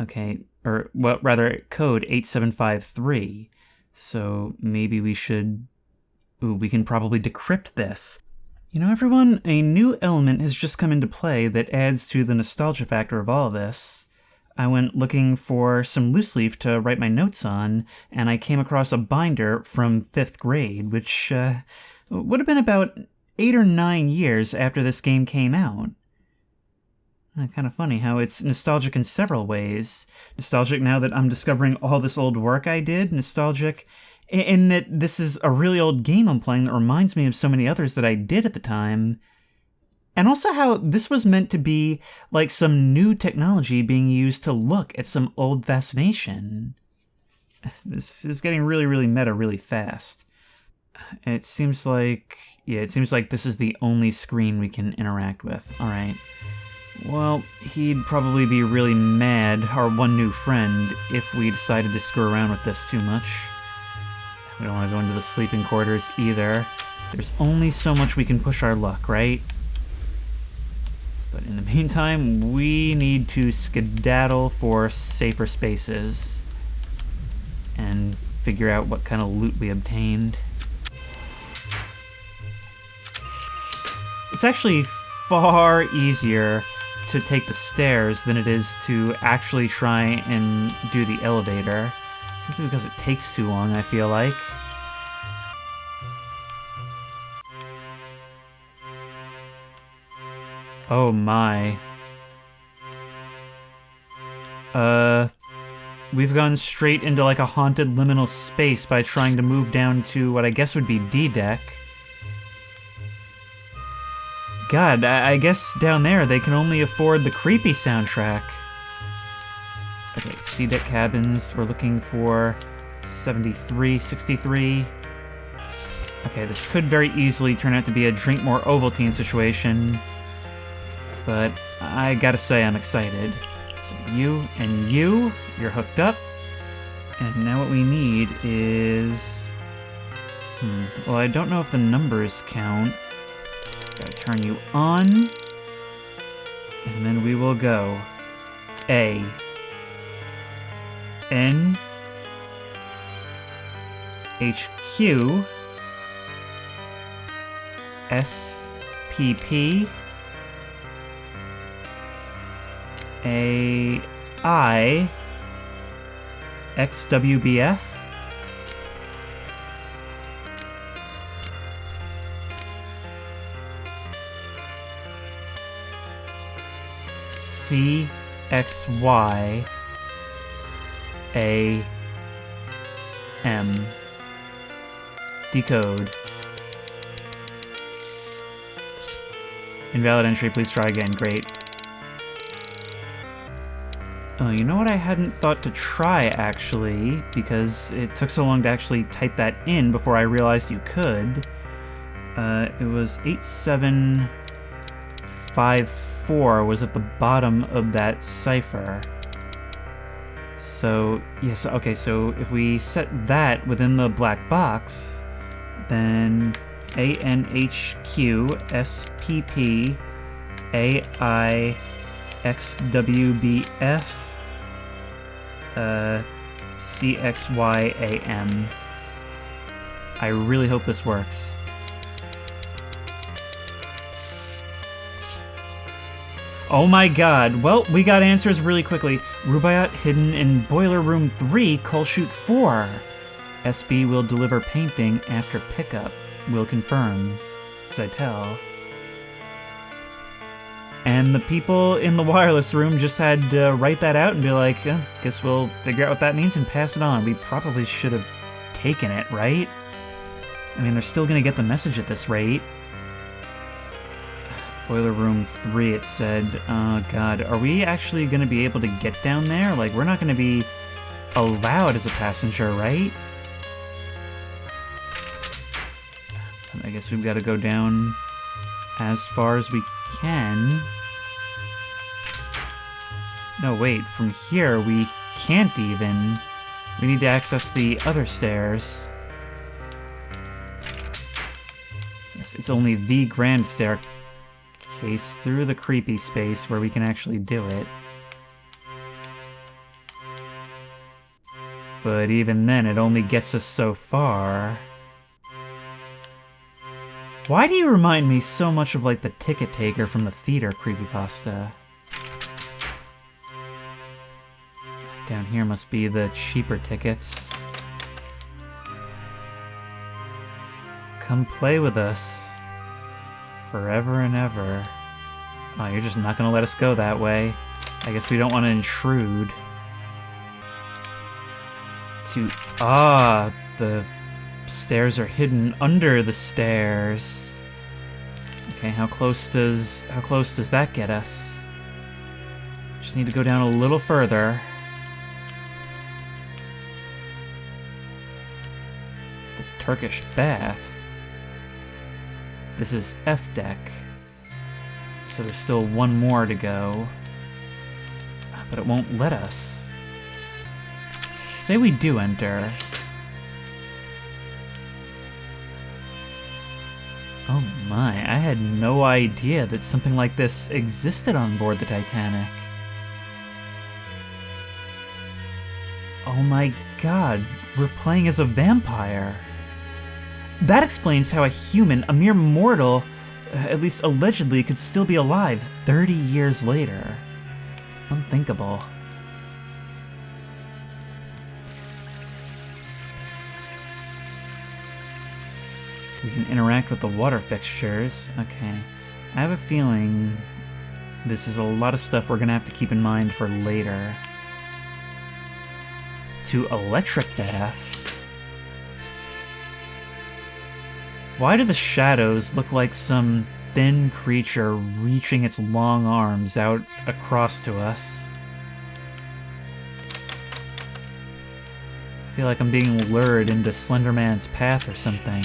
Okay, or well, rather code 8753. So maybe we should... Ooh, we can probably decrypt this. You know, everyone, a new element has just come into play that adds to the nostalgia factor of all of this. I went looking for some loose leaf to write my notes on, and I came across a binder from 5th grade, which would have been about 8 or 9 years after this game came out. Kind of funny how it's nostalgic in several ways. Nostalgic now that I'm discovering all this old work I did. Nostalgic in that this is a really old game I'm playing that reminds me of so many others that I did at the time. And also how this was meant to be like some new technology being used to look at some old fascination. This is getting really, really meta really fast. It seems like this is the only screen we can interact with. Alright. Well, he'd probably be really mad, our one new friend, if we decided to screw around with this too much. We don't want to go into the sleeping quarters either. There's only so much we can push our luck, right? But in the meantime, we need to skedaddle for safer spaces and figure out what kind of loot we obtained. It's actually far easier to take the stairs than it is to actually try and do the elevator. Simply because it takes too long, I feel like. Oh my. We've gone straight into like a haunted liminal space by trying to move down to what I guess would be D deck. god, I guess down there they can only afford the creepy soundtrack. Okay, C-deck cabins, we're looking for 73, 63. Okay, this could very easily turn out to be a Drink More Ovaltine situation, but I gotta say I'm excited. So you and you're hooked up, and now what we need is... well, I don't know if the numbers count. Gotta turn you on, and then we will go A, N, HQ, SPP, AI, XWBF, CXY, AM. Decode. Invalid entry, please try again. Great. Oh, you know what I hadn't thought to try, actually, because it took so long to actually type that in before I realized you could. It was 8754 was at the bottom of that cipher. So, yes, okay, so if we set that within the black box, then ANHQ SPP AI XWBF CXYAM. I really hope this works. Oh my god. Well, we got answers really quickly. Rubaiyat hidden in Boiler Room 3, Coal Chute 4. SB will deliver painting after pickup. Will confirm. Zytel. And the people in the wireless room just had to write that out and be like, guess we'll figure out what that means and pass it on. We probably should have taken it, right? I mean, they're still gonna get the message at this rate. Boiler Room 3, it said. Oh god, are we actually gonna be able to get down there? Like, we're not gonna be allowed as a passenger, right? I guess we've got to go down as far as we can. No, wait, from here we can't even. We need to access the other stairs. Yes, it's only the grand staircase through the creepy space where we can actually do it. But even then, it only gets us so far. Why do you remind me so much of, like, the ticket taker from the theater creepypasta? Down here must be the cheaper tickets. Come play with us. Forever and ever. Oh, you're just not gonna let us go that way. I guess we don't want to intrude. The stairs are hidden under the stairs. Okay, how close does that get us? Just need to go down a little further. The Turkish bath. This is F deck. So there's still one more to go. But it won't let us. Say we do enter. Oh my, I had no idea that something like this existed on board the Titanic. Oh my god, we're playing as a vampire. That explains how a human, a mere mortal, at least allegedly, could still be alive 30 years later. Unthinkable. We can interact with the water fixtures. Okay. I have a feeling this is a lot of stuff we're gonna have to keep in mind for later. To electric bath. Why do the shadows look like some thin creature reaching its long arms out across to us. I feel like I'm being lured into Slender Man's path or something.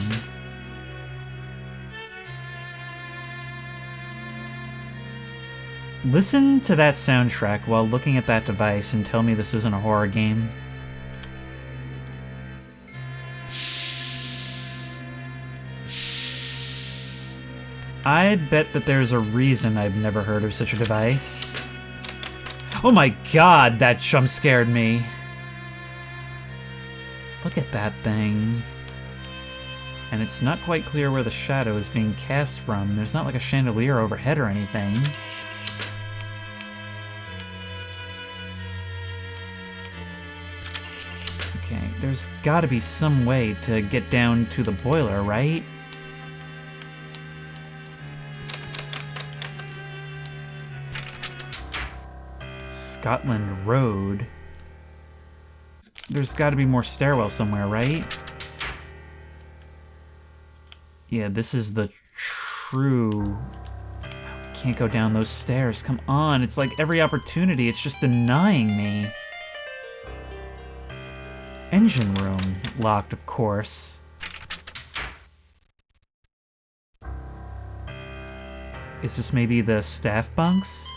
Listen to that soundtrack while looking at that device and tell me this isn't a horror game. I'd bet that there's a reason I've never heard of such a device. Oh my god, that jump scared me. Look at that thing. And it's not quite clear where the shadow is being cast from. There's not like a chandelier overhead or anything. Okay, there's gotta be some way to get down to the boiler, right? Scotland Road. There's gotta be more stairwell somewhere, right? Yeah, this is the true... Can't go down those stairs, come on. It's like every opportunity, it's just denying me. Engine room, locked, of course. Is this maybe the staff bunks?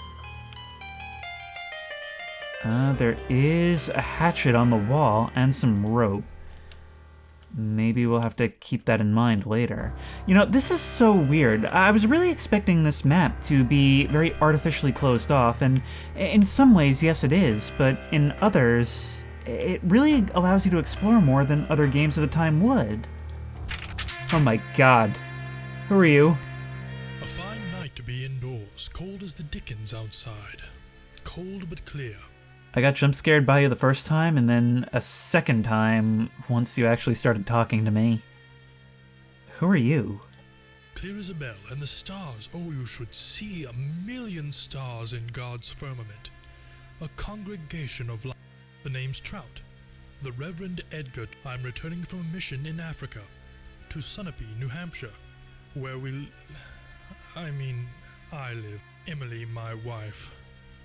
There is a hatchet on the wall and some rope. Maybe we'll have to keep that in mind later. You know, this is so weird. I was really expecting this map to be very artificially closed off, and in some ways, yes it is, but in others, it really allows you to explore more than other games of the time would. Oh my god. Who are you? A fine night to be indoors, cold as the dickens outside. Cold but clear. I got jump scared by you the first time, and then a second time once you actually started talking to me. Who are you? Clear as a bell, and the stars, oh, you should see 1,000,000 stars in God's firmament. A congregation of light. The name's Trout. The Reverend Edgar. I'm returning from a mission in Africa, to Sunapee, New Hampshire, where I live. Emily, my wife,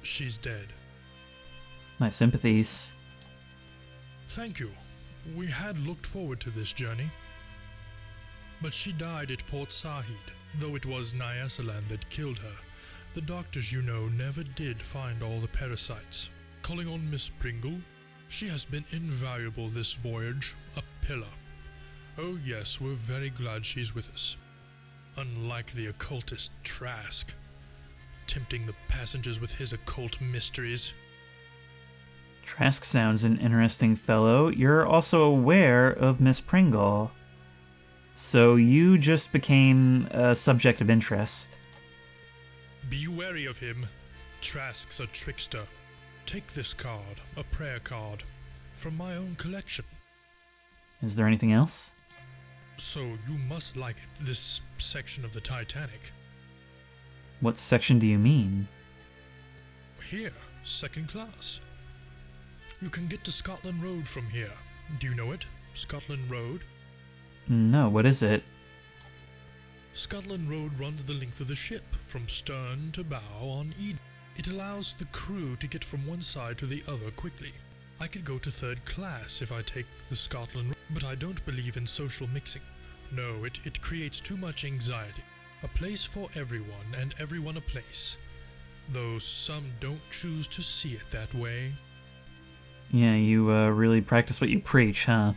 she's dead. My sympathies. Thank you. We had looked forward to this journey. But she died at Port Said, though it was Nyasaland that killed her. The doctors, you know, never did find all the parasites. Calling on Miss Pringle, she has been invaluable this voyage, a pillar. Oh yes, we're very glad she's with us. Unlike the occultist Trask, tempting the passengers with his occult mysteries. Trask sounds an interesting fellow. You're also aware of Miss Pringle. So you just became a subject of interest. Be wary of him. Trask's a trickster. Take this card, a prayer card, from my own collection. Is there anything else? So you must like it, this section of the Titanic. What section do you mean? Here, second class. You can get to Scotland Road from here. Do you know it? Scotland Road? No, what is it? Scotland Road runs the length of the ship, from stern to bow on Eden. It allows the crew to get from one side to the other quickly. I could go to third class if I take the Scotland Road, but I don't believe in social mixing. No, it creates too much anxiety. A place for everyone, and everyone a place. Though some don't choose to see it that way. Yeah, you really practice what you preach, huh?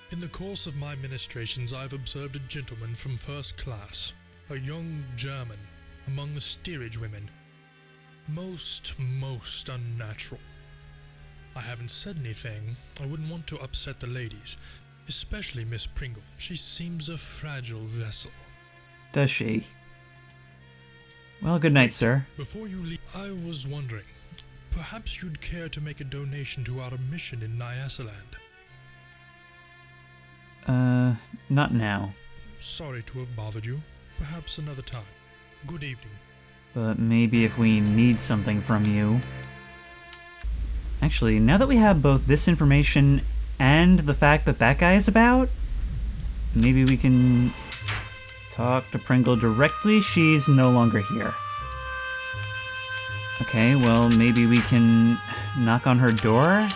In the course of my ministrations, I've observed a gentleman from first class, a young German, among the steerage women. Most unnatural. I haven't said anything. I wouldn't want to upset the ladies, especially Miss Pringle. She seems a fragile vessel. Does she? Well, good night, sir. Before you leave, I was wondering, perhaps you'd care to make a donation to our mission in Nyasaland. Not now. Sorry to have bothered you. Perhaps another time. Good evening. But maybe if we need something from you. Actually, now that we have both this information and the fact that that guy is about, maybe we can talk to Pringle directly. She's no longer here. Okay, well, maybe we can knock on her door?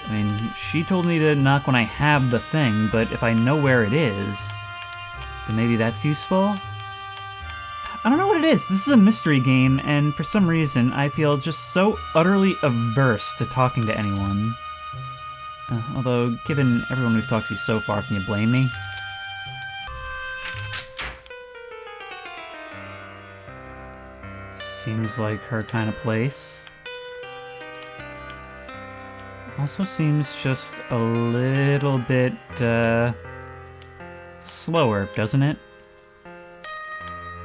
I mean, she told me to knock when I have the thing, but if I know where it is, then maybe that's useful? I don't know what it is. This is a mystery game, and for some reason, I feel just so utterly averse to talking to anyone. Although, given everyone we've talked to so far, can you blame me? Seems like her kind of place. Also seems just a little bit, slower, doesn't it?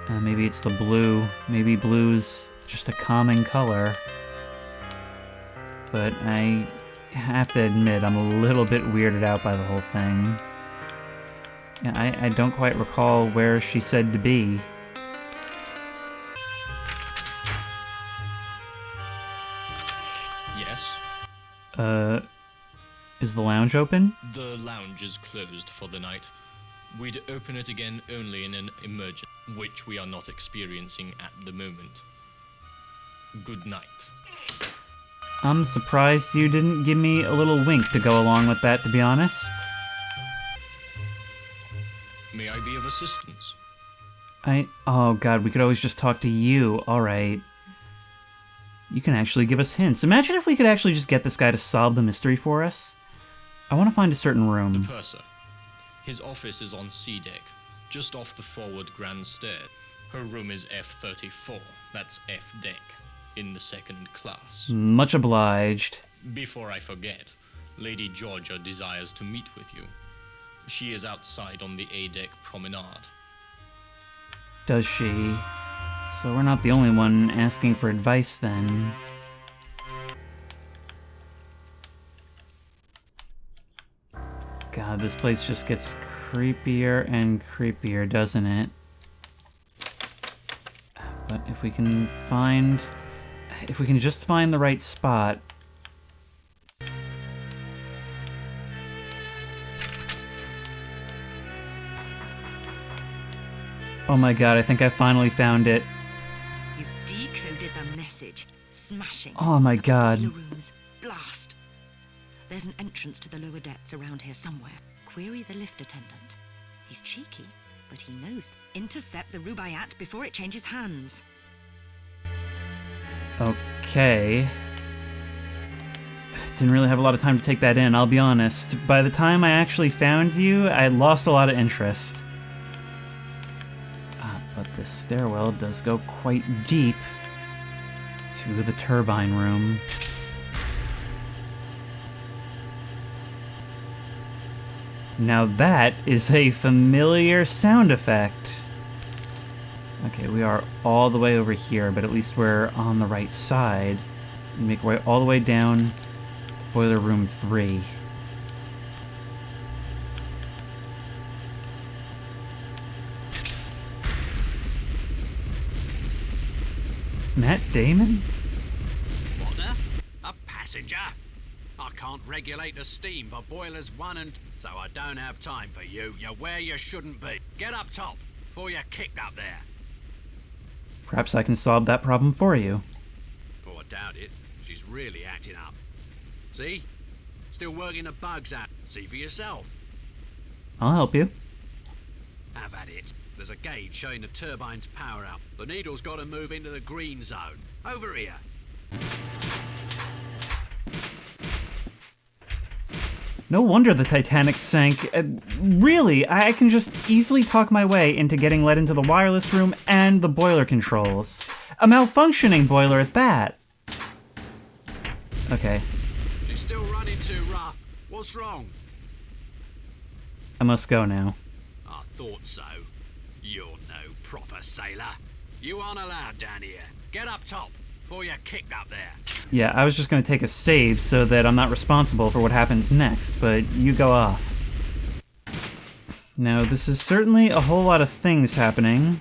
Maybe it's the blue. Maybe blue's just a calming color. But I have to admit, I'm a little bit weirded out by the whole thing. Yeah, I don't quite recall where she said to be. Yes? Is the lounge open? The lounge is closed for the night. We'd open it again only in an emergency, which we are not experiencing at the moment. Good night. I'm surprised you didn't give me a little wink to go along with that, to be honest. May I be of assistance? Oh god, we could always just talk to you. Alright. You can actually give us hints. Imagine if we could actually just get this guy to solve the mystery for us. I want to find a certain room. The purser. His office is on C deck, just off the forward grand stair. Her room is F34, that's F deck, in the second class. Much obliged. Before I forget, Lady Georgia desires to meet with you. She is outside on the A deck promenade. Does she? So we're not the only one asking for advice then. God, this place just gets creepier and creepier, doesn't it? But if we can just find the right spot. Oh my god, I think I finally found it. You've decoded the message. Smashing. Oh my god. The rooms. Blast. There's an entrance to the lower depths around here somewhere. Query the lift attendant. He's cheeky, but he knows. Intercept the Rubaiyat before it changes hands. Okay. Didn't really have a lot of time to take that in, I'll be honest. By the time I actually found you, I lost a lot of interest. But this stairwell does go quite deep to the turbine room. Now that is a familiar sound effect. Okay, we are all the way over here, but at least we're on the right side. We make our way all the way down to boiler room 3. Matt Damon? What a passenger? I can't regulate the steam for boilers 1 and... So I don't have time for you. You're where you shouldn't be. Get up top before you're kicked up there. Perhaps I can solve that problem for you. Oh, I doubt it. She's really acting up. See? Still working the bugs out. See for yourself. I'll help you. Have at it. There's a gauge showing the turbine's power out. The needle's got to move into the green zone. Over here. No wonder the Titanic sank. Really, I can just easily talk my way into getting let into the wireless room and the boiler controls. A malfunctioning boiler at that. Okay. She's still running too rough. What's wrong? I must go now. I thought so. You're no proper sailor. You aren't allowed down here. Get up top before you're kicked up there. Yeah, I was just gonna take a save so that I'm not responsible for what happens next, but you go off. Now, this is certainly a whole lot of things happening.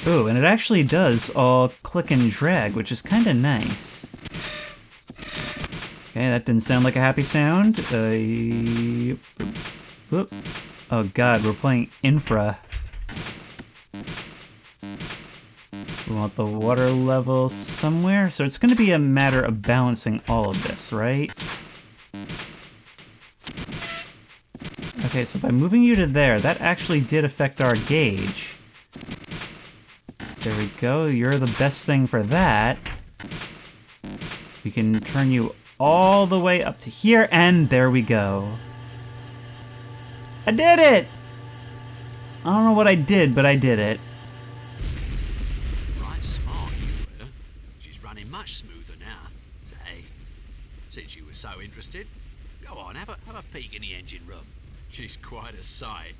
Ooh, and it actually does all click and drag, which is kinda nice. Okay, that didn't sound like a happy sound. Whoop. Oh god, we're playing infra. We want the water level somewhere. So it's going to be a matter of balancing all of this, right? Okay, so by moving you to there, that actually did affect our gauge. There we go. You're the best thing for that. We can turn you all the way up to here, and there we go. I did it! I don't know what I did, but I did it. Right smart you were. She's running much smoother now. Say, since you were so interested, go on, have a peek in the engine room. She's quite a sight.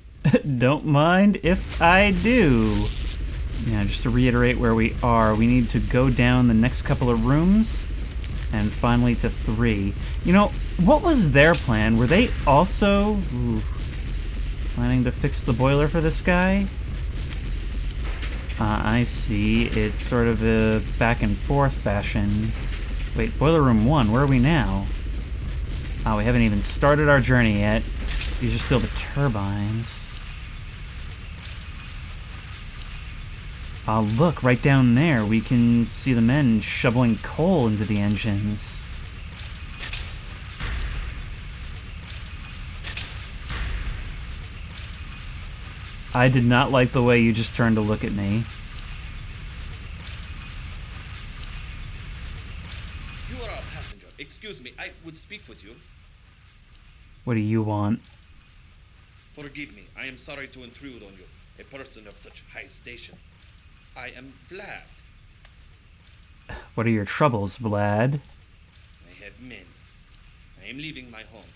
Don't mind if I do. Now, just to reiterate where we are, we need to go down the next couple of rooms, and finally to 3. You know, what was their plan? Were they also planning to fix the boiler for this guy? I see. It's sort of a back and forth fashion. Wait, boiler room 1, where are we now? Oh, we haven't even started our journey yet. These are still the turbines. Look, right down there, we can see the men shoveling coal into the engines. I did not like the way you just turned to look at me. You are a passenger. Excuse me, I would speak with you. What do you want? Forgive me, I am sorry to intrude on you, a person of such high station. I am Vlad. What are your troubles, Vlad? I have men. I am leaving my home.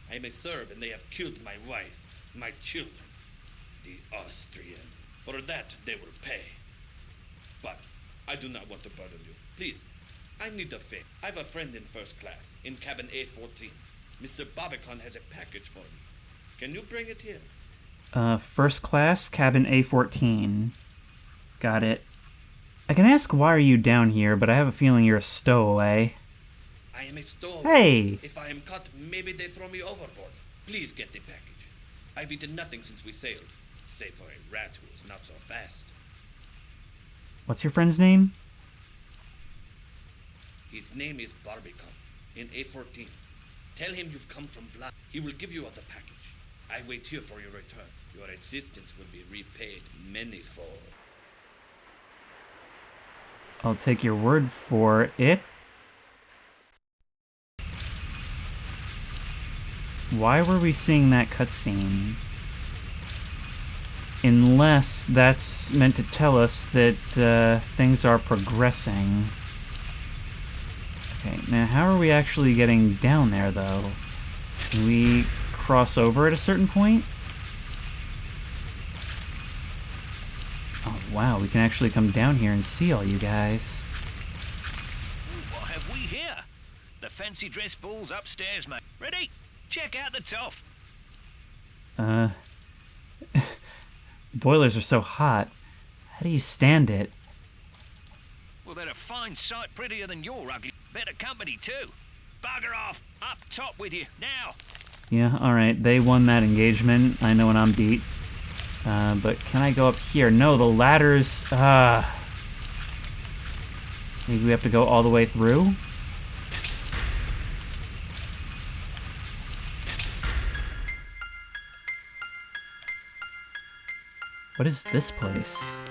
I am a Serb and they have killed my wife, my children. The Austrian. For that they will pay. But I do not want to burden you. Please, I need a favor. I have a friend in first class, in cabin A14. Mr. Babacon has a package for me. Can you bring it here? First class, cabin A14. Got it. I can ask why are you down here, but I have a feeling you're a stowaway. I am a stowaway. Hey! If I am caught, maybe they throw me overboard. Please get the package. I've eaten nothing since we sailed, save for a rat who is not so fast. What's your friend's name? His name is Barbicon, in A14. Tell him you've come from Vlad. He will give you the package. I wait here for your return. Your assistance will be repaid manyfold. I'll take your word for it. Why were we seeing that cutscene? Unless that's meant to tell us that things are progressing. Okay, now how are we actually getting down there, though? Can we cross over at a certain point? Oh, wow, we can actually come down here and see all you guys. What have we here? The fancy dress balls upstairs, mate. Ready? Check out the toff. Boilers are so hot. How do you stand it? Well, they're a fine sight prettier than your ugly. Better company, too. Bugger off. Up top with you, now. Yeah, alright, they won that engagement. I know when I'm beat. But can I go up here? No, the ladders... Maybe we have to go all the way through? What is this place?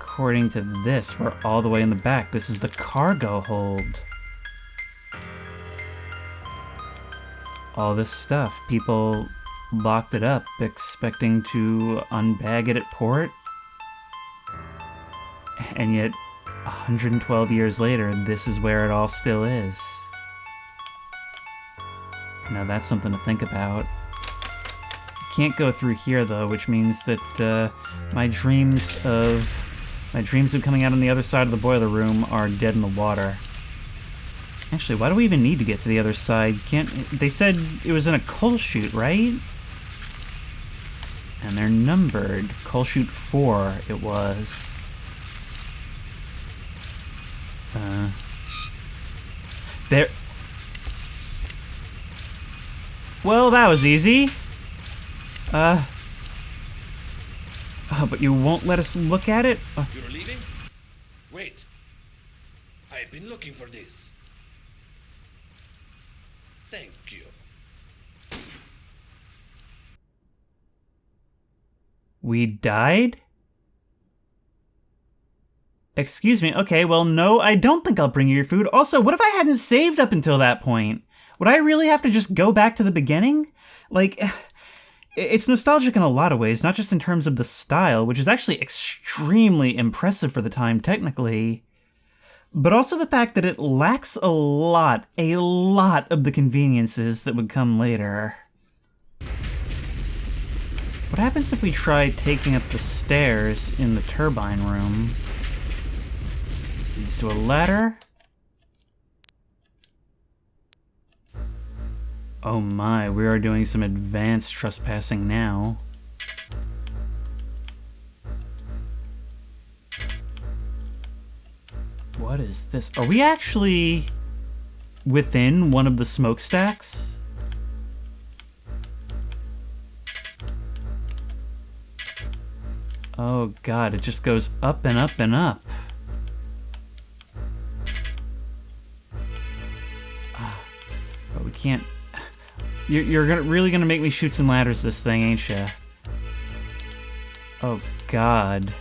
According to this, we're all the way in the back. This is the cargo hold. All this stuff, people locked it up, expecting to unbag it at port. And yet, 112 years later, this is where it all still is. Now that's something to think about. Can't go through here though, which means that my dreams of coming out on the other side of the boiler room are dead in the water. Actually, why do we even need to get to the other side? They said it was in a coal chute, right? And they're numbered. Coal chute 4 it was. Well, that was easy. Oh, but you won't let us look at it? You're leaving? Wait. I've been looking for this. Thank you. We died? Excuse me. Okay, well, no, I don't think I'll bring you your food. Also, what if I hadn't saved up until that point? Would I really have to just go back to the beginning? Like, it's nostalgic in a lot of ways, not just in terms of the style, which is actually extremely impressive for the time, technically, but also the fact that it lacks a lot of the conveniences that would come later. What happens if we try taking up the stairs in the turbine room? Leads to a ladder. Oh my, we are doing some advanced trespassing now. What is this? Are we actually within one of the smokestacks? Oh god, it just goes up and up and up. But we can't... You're really gonna make me shoot some ladders this thing, ain't ya? Oh god.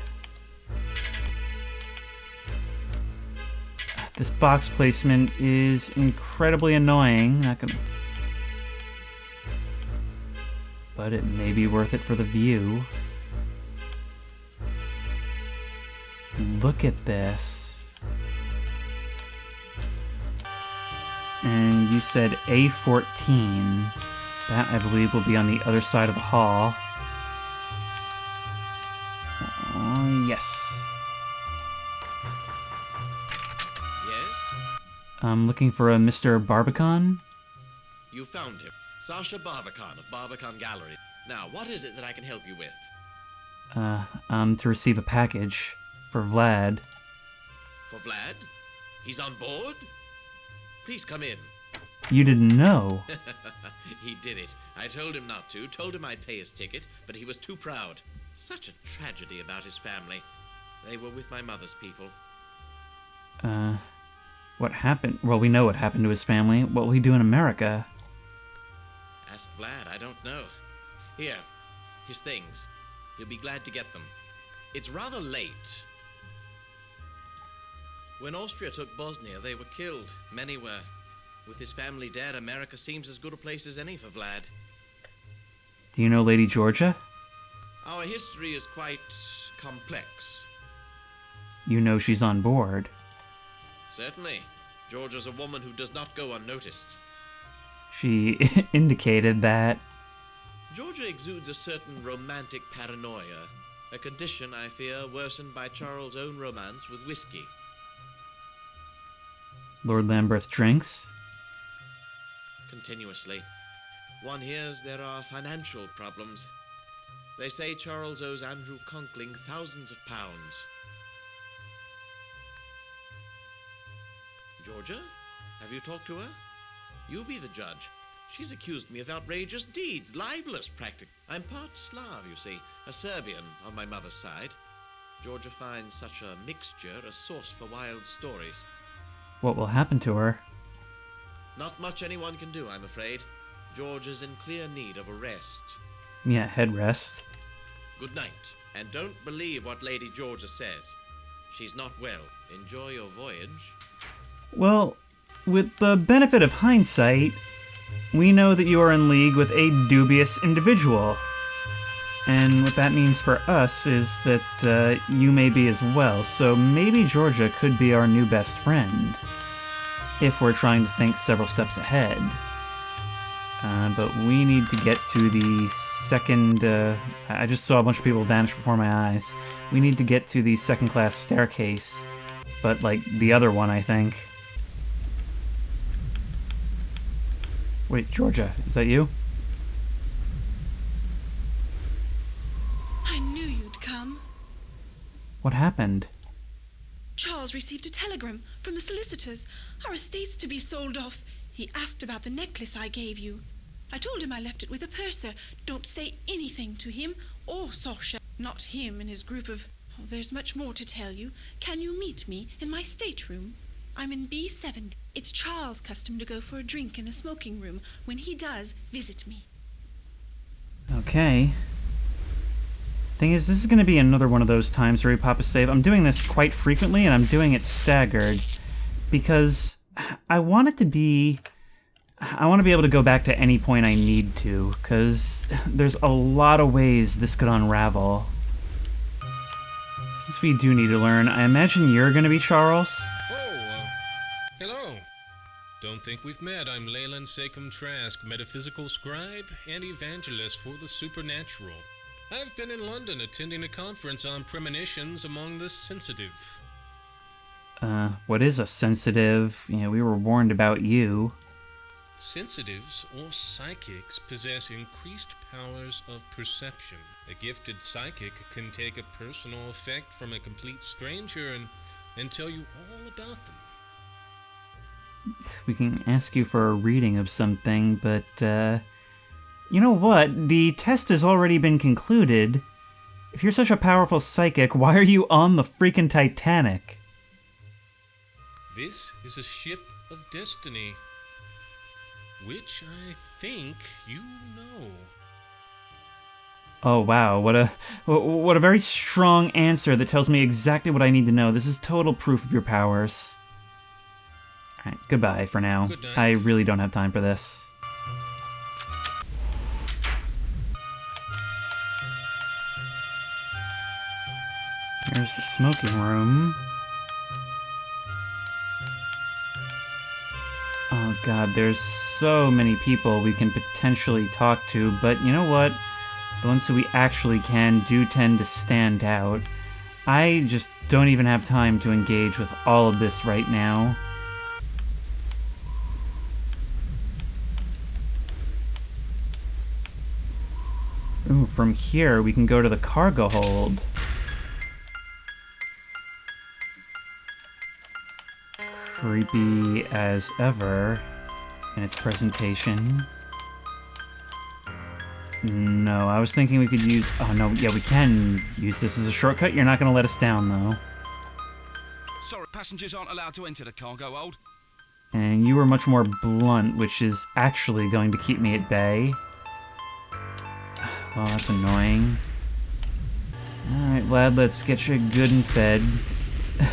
This box placement is incredibly annoying. Not gonna... But it may be worth it for the view. Look at this. And you said A14. That, I believe, will be on the other side of the hall. Oh, yes. Yes? I'm looking for a Mr. Barbican. You found him. Sasha Barbican of Barbican Gallery. Now, what is it that I can help you with? To receive a package for Vlad. For Vlad? He's on board? Please come in. You didn't know. He did it. I told him not to, told him I'd pay his ticket, but he was too proud. Such a tragedy about his family. They were with my mother's people. What happened? Well, we know what happened to his family. What will he do in America? Ask Vlad, I don't know. Here, his things. He'll be glad to get them. It's rather late. When Austria took Bosnia, they were killed. Many were. With his family dead, America seems as good a place as any for Vlad. Do you know Lady Georgia? Our history is quite complex. You know she's on board. Certainly. Georgia's a woman who does not go unnoticed. She indicated that. Georgia exudes a certain romantic paranoia, a condition, I fear, worsened by Charles' own romance with whiskey. Lord Lambeth drinks? Continuously. One hears there are financial problems. They say Charles owes Andrew Conkling thousands of pounds. Georgia? Have you talked to her? You be the judge. She's accused me of outrageous deeds, libelous practically. I'm part Slav, you see, a Serbian on my mother's side. Georgia finds such a mixture a source for wild stories. What will happen to her? Not much anyone can do, I'm afraid. George is in clear need of a rest. Yeah, head rest. Good night, and don't believe what Lady Georgia says. She's not well. Enjoy your voyage. Well, with the benefit of hindsight, we know that you are in league with a dubious individual. And what that means for us is that you may be as well, so maybe Georgia could be our new best friend. If we're trying to think several steps ahead. But we need to get to the second... I just saw a bunch of people vanish before my eyes. We need to get to the second-class staircase. But, like, the other one, I think. Wait, Georgia, is that you? I knew you'd come. What happened? Charles received a telegram from the solicitors. Our estate's to be sold off. He asked about the necklace I gave you. I told him I left it with a purser. Don't say anything to him or Sasha. Not him and his group of... Oh, there's much more to tell you. Can you meet me in my stateroom? I'm in B7. It's Charles' custom to go for a drink in the smoking room. When he does, visit me. Okay. Thing is, this is going to be another one of those times where we pop a save. I'm doing this quite frequently, and I'm doing it staggered. Because I want it to be... I want to be able to go back to any point I need to, because there's a lot of ways this could unravel. Since we do need to learn, I imagine you're going to be Charles? Hello. Don't think we've met. I'm Leyland Sekum Trask, metaphysical scribe and evangelist for the supernatural. I've been in London attending a conference on premonitions among the sensitive. What is a sensitive? You know, we were warned about you. Sensitives, or psychics, possess increased powers of perception. A gifted psychic can take a personal effect from a complete stranger and tell you all about them. We can ask you for a reading of something, but, you know what? The test has already been concluded. If you're such a powerful psychic, why are you on the freaking Titanic? This is a ship of destiny, which I think you know. Oh wow, what a very strong answer that tells me exactly what I need to know. This is total proof of your powers. Alright, goodbye for now. Good night. I really don't have time for this. Here's the smoking room. Oh god, there's so many people we can potentially talk to, but you know what? The ones who we actually can do tend to stand out. I just don't even have time to engage with all of this right now. Ooh, from here we can go to the cargo hold. Creepy as ever in its presentation. No, I was thinking we could use... Oh, no, yeah, we can use this as a shortcut. You're not going to let us down, though. Sorry, passengers aren't allowed to enter the cargo hold. And you were much more blunt, which is actually going to keep me at bay. Well, that's annoying. Alright, lad, let's get you good and fed.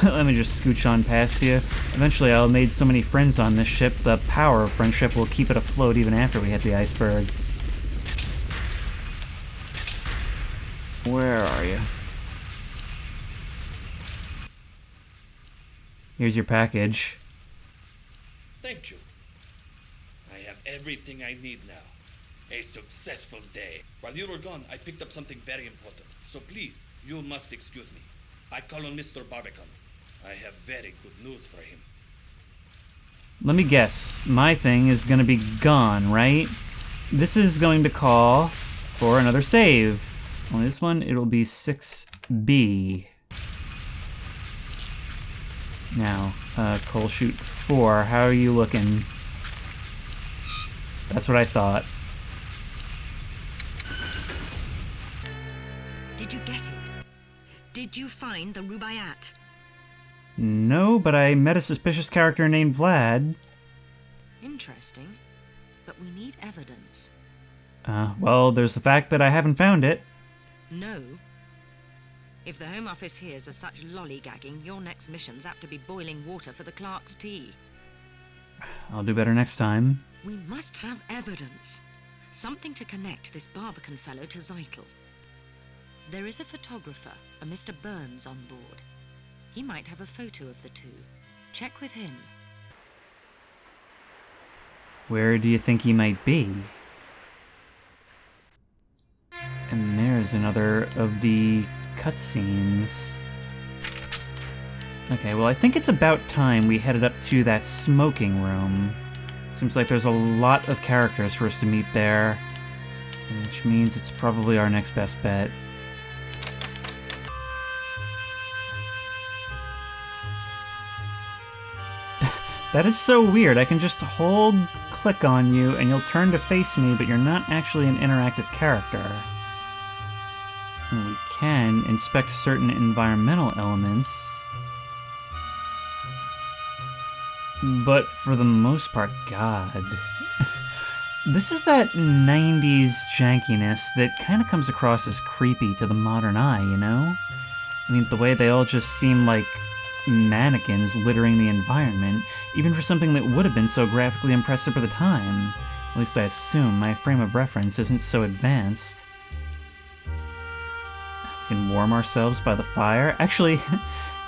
Let me just scooch on past you. Eventually, I'll have made so many friends on this ship, the power of friendship will keep it afloat even after we hit the iceberg. Where are you? Here's your package. Thank you. I have everything I need now. A successful day. While you were gone, I picked up something very important. So please, you must excuse me. I call on Mr. Barbican. I have very good news for him. Let me guess. My thing is going to be gone, right? This is going to call for another save. Only this one, it'll be 6B. Now, Coal Chute 4, how are you looking? That's what I thought. Did you get it? Did you find the Rubaiyat? No, but I met a suspicious character named Vlad. Interesting. But we need evidence. Well, there's the fact that I haven't found it. No. If the Home Office hears of such lollygagging, your next mission's apt to be boiling water for the clerk's tea. I'll do better next time. We must have evidence. Something to connect this Barbican fellow to Zeitel. There is a photographer, a Mr. Burns, on board. He might have a photo of the two. Check with him. Where do you think he might be? And there's another of the cutscenes. Okay, well, I think it's about time we headed up to that smoking room. Seems like there's a lot of characters for us to meet there, which means it's probably our next best bet. That is so weird. I can just hold click on you and you'll turn to face me, but you're not actually an interactive character. And we can inspect certain environmental elements, but for the most part, God. This is that 90s jankiness that kind of comes across as creepy to the modern eye, you know? I mean, the way they all just seem like mannequins littering the environment, even for something that would have been so graphically impressive for the time. At least I assume my frame of reference isn't so advanced. We can warm ourselves by the fire. Actually,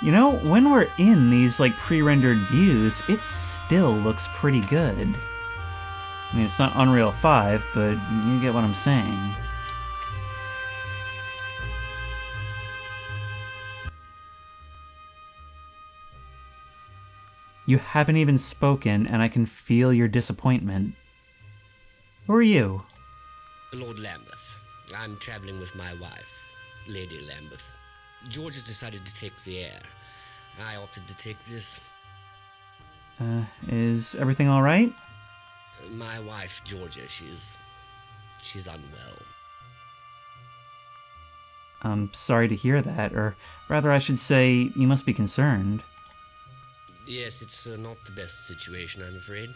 you know, when we're in these like pre-rendered views, it still looks pretty good. I mean, it's not Unreal 5, but you get what I'm saying. You haven't even spoken, and I can feel your disappointment. Who are you? Lord Lambeth. I'm traveling with my wife, Lady Lambeth. George has decided to take the air. I opted to take this. Is everything all right? My wife, Georgia, she's unwell. I'm sorry to hear that, or rather I should say, you must be concerned. Yes, it's not the best situation, I'm afraid.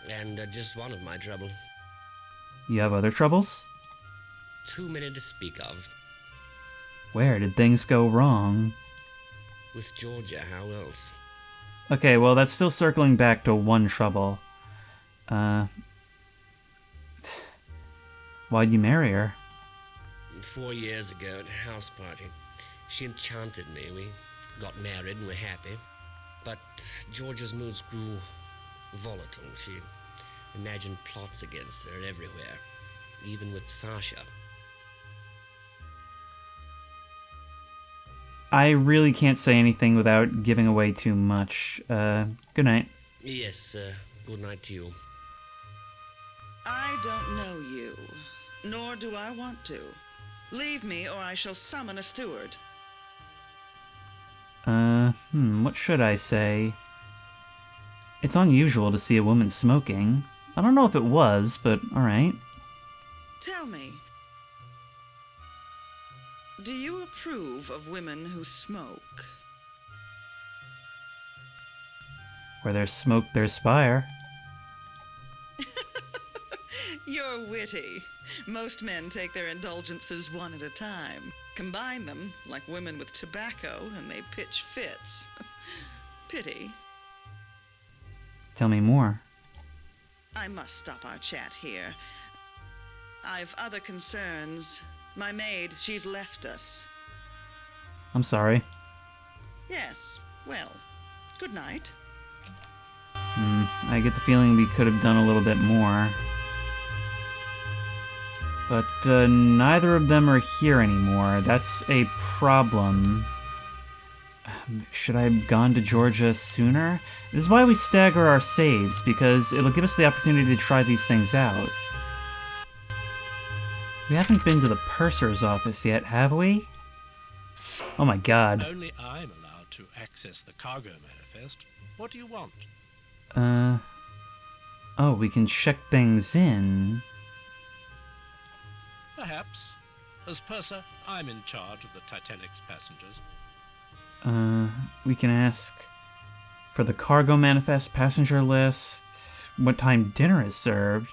And just one of my trouble. You have other troubles? Too many to speak of. Where did things go wrong? With Georgia, how else? Okay, well, that's still circling back to one trouble. Why'd you marry her? 4 years ago at a house party. She enchanted me. We got married and were happy. But Georgia's moods grew volatile. She imagined plots against her everywhere, even with Sasha. I really can't say anything without giving away too much. Good night. Yes, good night to you. I don't know you, nor do I want to. Leave me or I shall summon a steward. What should I say? It's unusual to see a woman smoking. I don't know if it was, but alright. Tell me, do you approve of women who smoke? Where there's smoke, there's fire. You're witty. Most men take their indulgences one at a time, combine them like women with tobacco, and they pitch fits. Pity. Tell me more. I must stop our chat here. I've other concerns. My maid, she's left us. I'm sorry. Yes, well, good night. I get the feeling we could have done a little bit more. But neither of them are here anymore. That's a problem. Should I have gone to Georgia sooner? This is why we stagger our saves, because it'll give us the opportunity to try these things out. We haven't been to the purser's office yet, have we? Oh my god. Only I'm allowed to access the cargo manifest. What do you want? Oh, we can check things in. Perhaps. As purser, I'm in charge of the Titanic's passengers. We can ask for the cargo manifest, passenger list, what time dinner is served.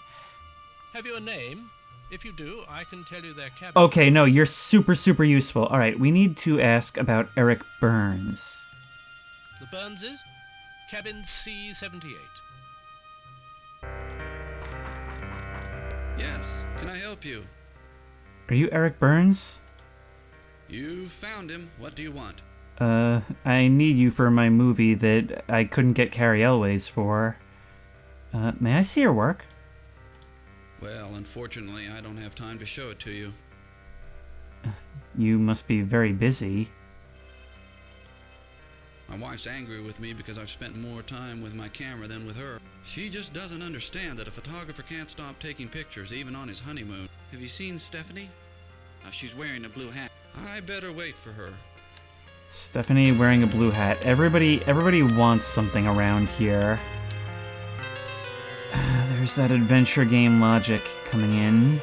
Have you a name? If you do, I can tell you their cabin. Okay, no, you're super useful. Alright, we need to ask about Eric Burns. The Burnses? Cabin C-78. Yes, can I help you? Are you Eric Burns? You found him. What do you want? I need you for my movie that I couldn't get Carrie Elways for. May I see your work? Well, unfortunately, I don't have time to show it to you. You must be very busy. My wife's angry with me because I've spent more time with my camera than with her. She just doesn't understand that a photographer can't stop taking pictures even on his honeymoon. Have you seen Stephanie? She's wearing a blue hat. I better wait for her. Stephanie wearing a blue hat. Everybody wants something around here. There's that adventure game logic coming in.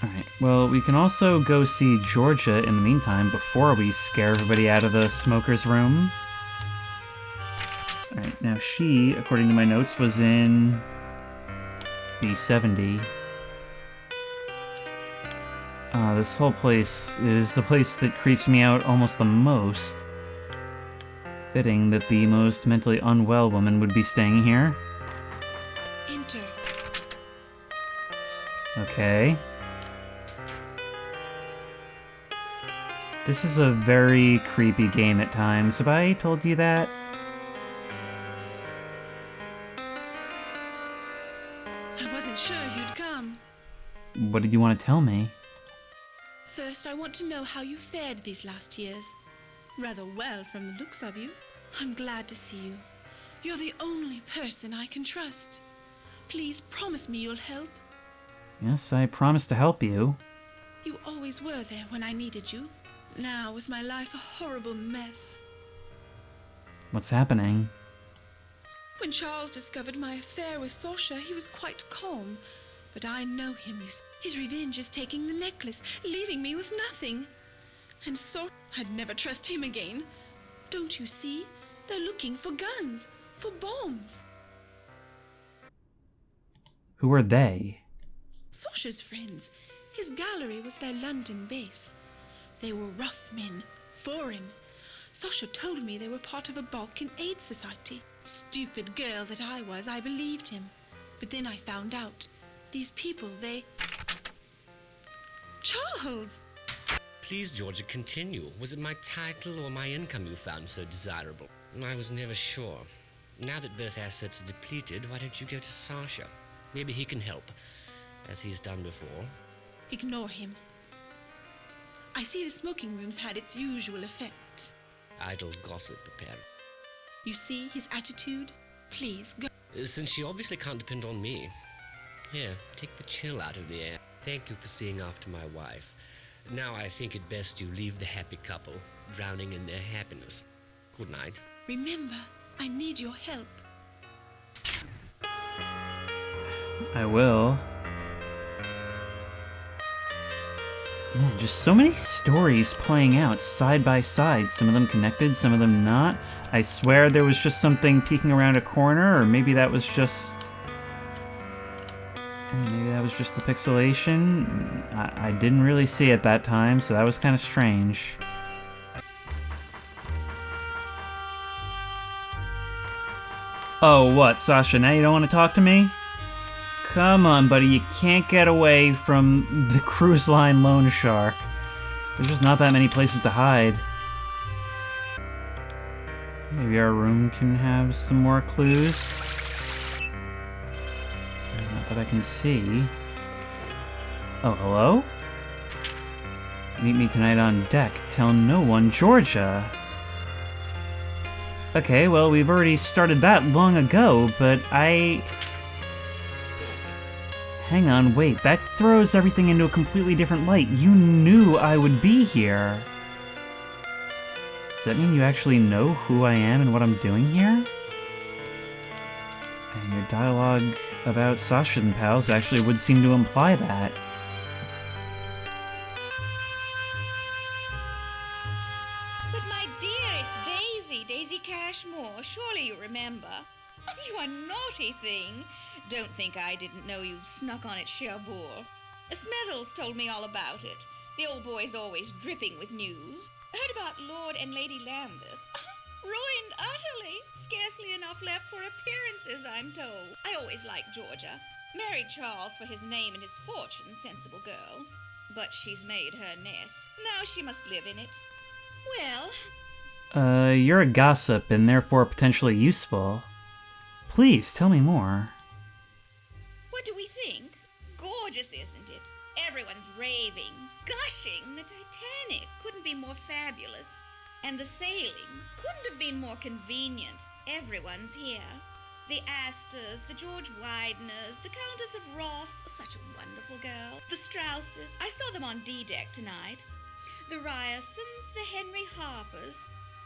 Alright, well, we can also go see Georgia in the meantime before we scare everybody out of the smoker's room. Alright, now she, according to my notes, was in B70. This whole place is the place that creeps me out almost the most. Fitting that the most mentally unwell woman would be staying here. Enter. Okay. This is a very creepy game at times. Have I told you that? I wasn't sure you'd come. What did you want to tell me? First, I want to know how you fared these last years. Rather well from the looks of you. I'm glad to see you. You're the only person I can trust. Please promise me you'll help. Yes, I promise to help you. You always were there when I needed you. Now, with my life a horrible mess. What's happening? When Charles discovered my affair with Sasha, he was quite calm. But I know him, you see. His revenge is taking the necklace, leaving me with nothing. And so I'd never trust him again. Don't you see? They're looking for guns, for bombs. Who are they? Sasha's friends. His gallery was their London base. They were rough men, foreign. Sasha told me they were part of a Balkan aid society. Stupid girl that I was, I believed him. But then I found out. These people, they... Charles! Please, Georgia, continue. Was it my title or my income you found so desirable? I was never sure. Now that both assets are depleted, why don't you go to Sasha? Maybe he can help, as he's done before. Ignore him. I see the smoking room's had its usual effect. Idle gossip, apparently. You see his attitude? Please, go. Since she obviously can't depend on me. Here, take the chill out of the air. Thank you for seeing after my wife. Now I think it best you leave the happy couple, drowning in their happiness. Good night. Remember, I need your help. I will. Man, just so many stories playing out side by side. Some of them connected, some of them not. I swear there was just something peeking around a corner, or maybe that was just... Maybe that was just the pixelation. I didn't really see it that time, so that was kind of strange. Oh, what, Sasha? Now you don't want to talk to me? Come on, buddy. You can't get away from the cruise line loan shark. There's just not that many places to hide. Maybe our room can have some more clues. Not that I can see. Oh, hello? Meet me tonight on deck. Tell no one, Georgia. Okay, well, we've already started that long ago, but Hang on, wait. That throws everything into a completely different light. You knew I would be here. Does that mean you actually know who I am and what I'm doing here? And your dialogue about Sasha and pals actually would seem to imply that. But my dear, it's Daisy Cashmore. Surely you remember. You are naughty thing. Don't think I didn't know you'd snuck on at Cherbourg. Smethels told me all about it. The old boy's always dripping with news. Heard about Lord and Lady Lambeth. Ruined utterly. Scarcely enough left for appearances, I'm told. I always liked Georgia. Married Charles for his name and his fortune, sensible girl. But she's made her nest. Now she must live in it. Well... You're a gossip and therefore potentially useful. Please, tell me more. What do we think? Gorgeous, isn't it? Everyone's raving, gushing. The Titanic couldn't be more fabulous. And the sailing couldn't have been more convenient. Everyone's here. The Astors, the George Wideners, the Countess of Roths, such a wonderful girl. The Strausses, I saw them on D-deck tonight. The Ryersons, the Henry Harpers.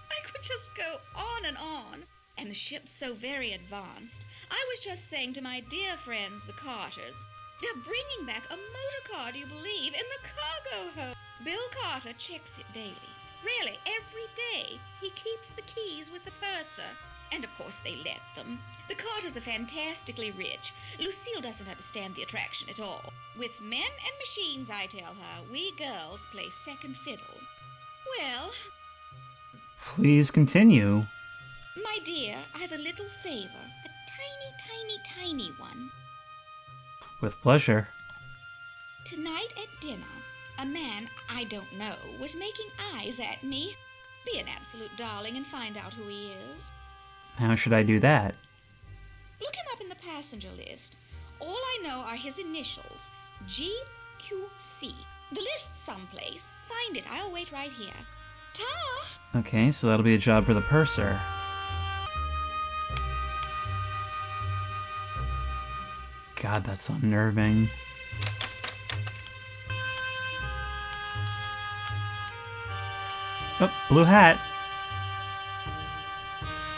I could just go on and on. And the ship's so very advanced. I was just saying to my dear friends, the Carters, they're bringing back a motor car, do you believe, in the cargo hold. Bill Carter checks it daily. Really, every day. He keeps the keys with the purser. And of course they let them. The Carters are fantastically rich. Lucille doesn't understand the attraction at all. With men and machines, I tell her, we girls play second fiddle. Well, Please continue. my dear, I have a little favor. A tiny one. With pleasure. Tonight at dinner, a man I don't know was making eyes at me. Be an absolute darling and find out who he is. How should I do that? Look him up in the passenger list. All I know are his initials, GQC. The list's someplace. Find it. I'll wait right here. Ta! Okay, so that'll be a job for the purser. God, that's unnerving. Oh, blue hat.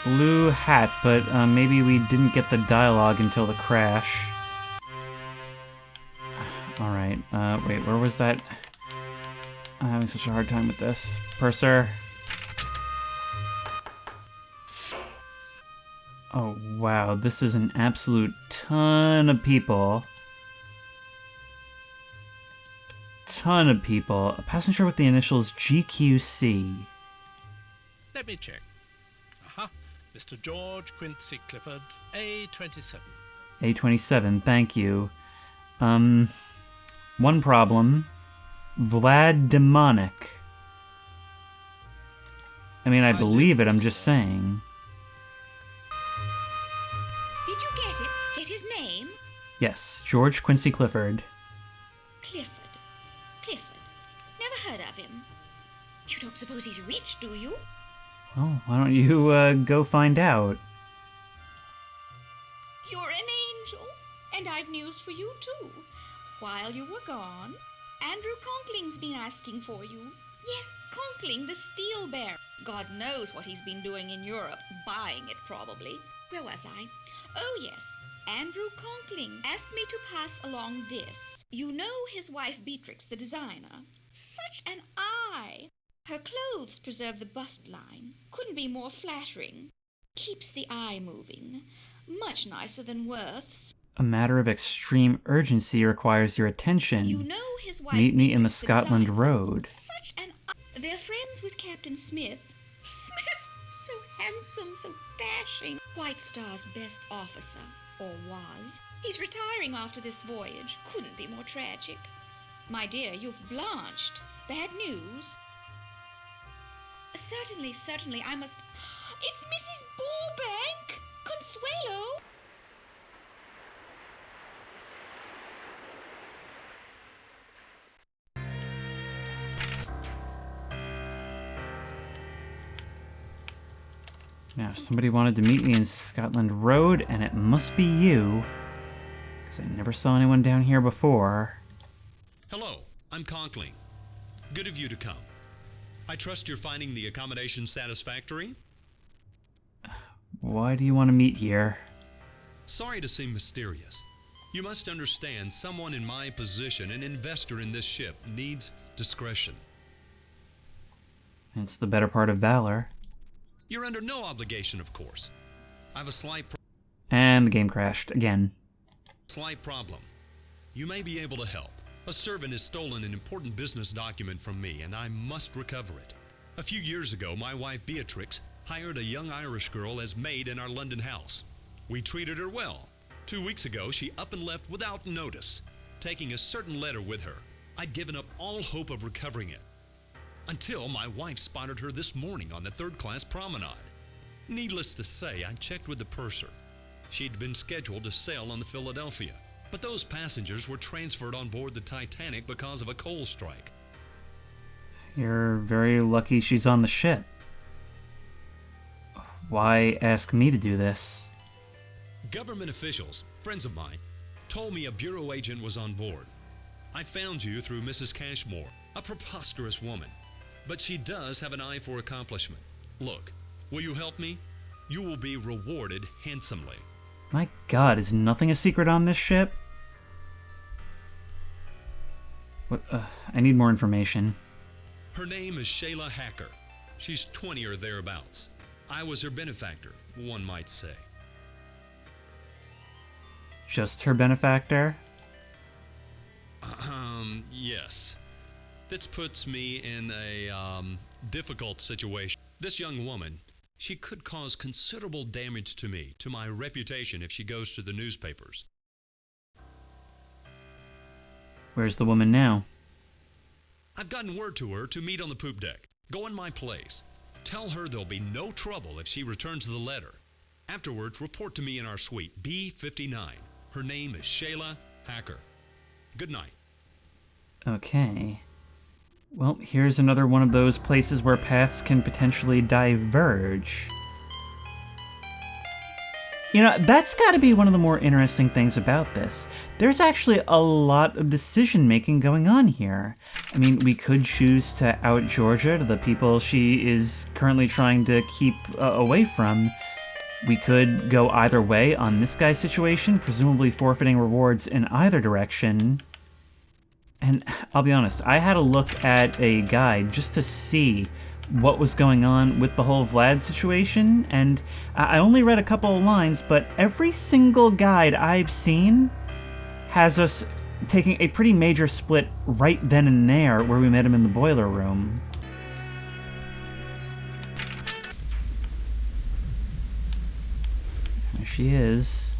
Blue hat, but maybe we didn't get the dialogue until the crash. Alright, wait, where was that? I'm having such a hard time with this. Purser. Oh, wow, this is an absolute ton of people. Ton of people. A passenger with the initials GQC. Let me check. Aha. Mr. George Quincy Clifford, A27. A27, thank you. One problem. Vlad Demonic. I mean, I believe it, I'm just saying. Did you get it? Get his name? Yes, George Quincy Clifford. Clifford. Never heard of him. You don't suppose he's rich, do you? Well, why don't you, go find out? You're an angel. And I've news for you, too. While you were gone, Andrew Conkling's been asking for you. Yes, Conkling, the steel bearer. God knows what he's been doing in Europe. Buying it, probably. Where was I? Oh, yes. Andrew Conkling asked me to pass along this. You know his wife Beatrix, the designer. Such an eye! Her clothes preserve the bust line. Couldn't be more flattering. Keeps the eye moving. Much nicer than Worth's. A matter of extreme urgency requires your attention. You know his wife Meet me in the Beatrix, the Scotland designer. Road. Such an eye. They're friends with Captain Smith. Smith! So handsome, so dashing. White Star's best officer. Or was. He's retiring after this voyage. Couldn't be more tragic. My dear, you've blanched. Bad news? Certainly, I must... It's Mrs. Burbank! Consuelo! Now, somebody wanted to meet me in Scotland Road, and it must be you. Because I never saw anyone down here before. Hello, I'm Conkling. Good of you to come. I trust you're finding the accommodation satisfactory? Why do you want to meet here? Sorry to seem mysterious. You must understand someone in my position, an investor in this ship, needs discretion. It's the better part of valor. You're under no obligation, of course. I have a slight And the game crashed again. problem. You may be able to help. A servant has stolen an important business document from me, and I must recover it. A few years ago, my wife Beatrix hired a young Irish girl as maid in our London house. We treated her well. 2 weeks ago, she up and left without notice, taking a certain letter with her. I'd given up all hope of recovering it, until my wife spotted her this morning on the third-class promenade. Needless to say, I checked with the purser. She'd been scheduled to sail on the Philadelphia, but those passengers were transferred on board the Titanic because of a coal strike. You're very lucky she's on the ship. Why ask me to do this? Government officials, friends of mine, told me a bureau agent was on board. I found you through Mrs. Cashmore, a preposterous woman, but she does have an eye for accomplishment. Look, will you help me? You will be rewarded handsomely. My god, is nothing a secret on this ship? What, I need more information. Her name is Shayla Hacker. She's 20 or thereabouts. I was her benefactor, one might say. Just her benefactor? Yes. This puts me in a, difficult situation. This young woman, she could cause considerable damage to me, to my reputation if she goes to the newspapers. Where's the woman now? I've gotten word to her to meet on the poop deck. Go in my place. Tell her there'll be no trouble if she returns the letter. Afterwards, report to me in our suite, B59. Her name is Shayla Hacker. Good night. Okay. Well, here's another one of those places where paths can potentially diverge. You know, that's got to be one of the more interesting things about this. There's actually a lot of decision-making going on here. I mean, we could choose to out Georgia to the people she is currently trying to keep away from. We could go either way on this guy's situation, presumably forfeiting rewards in either direction. And I'll be honest, I had a look at a guide just to see what was going on with the whole Vlad situation, and I only read a couple of lines, but every single guide I've seen has us taking a pretty major split right then and there where we met him in the boiler room. There she is.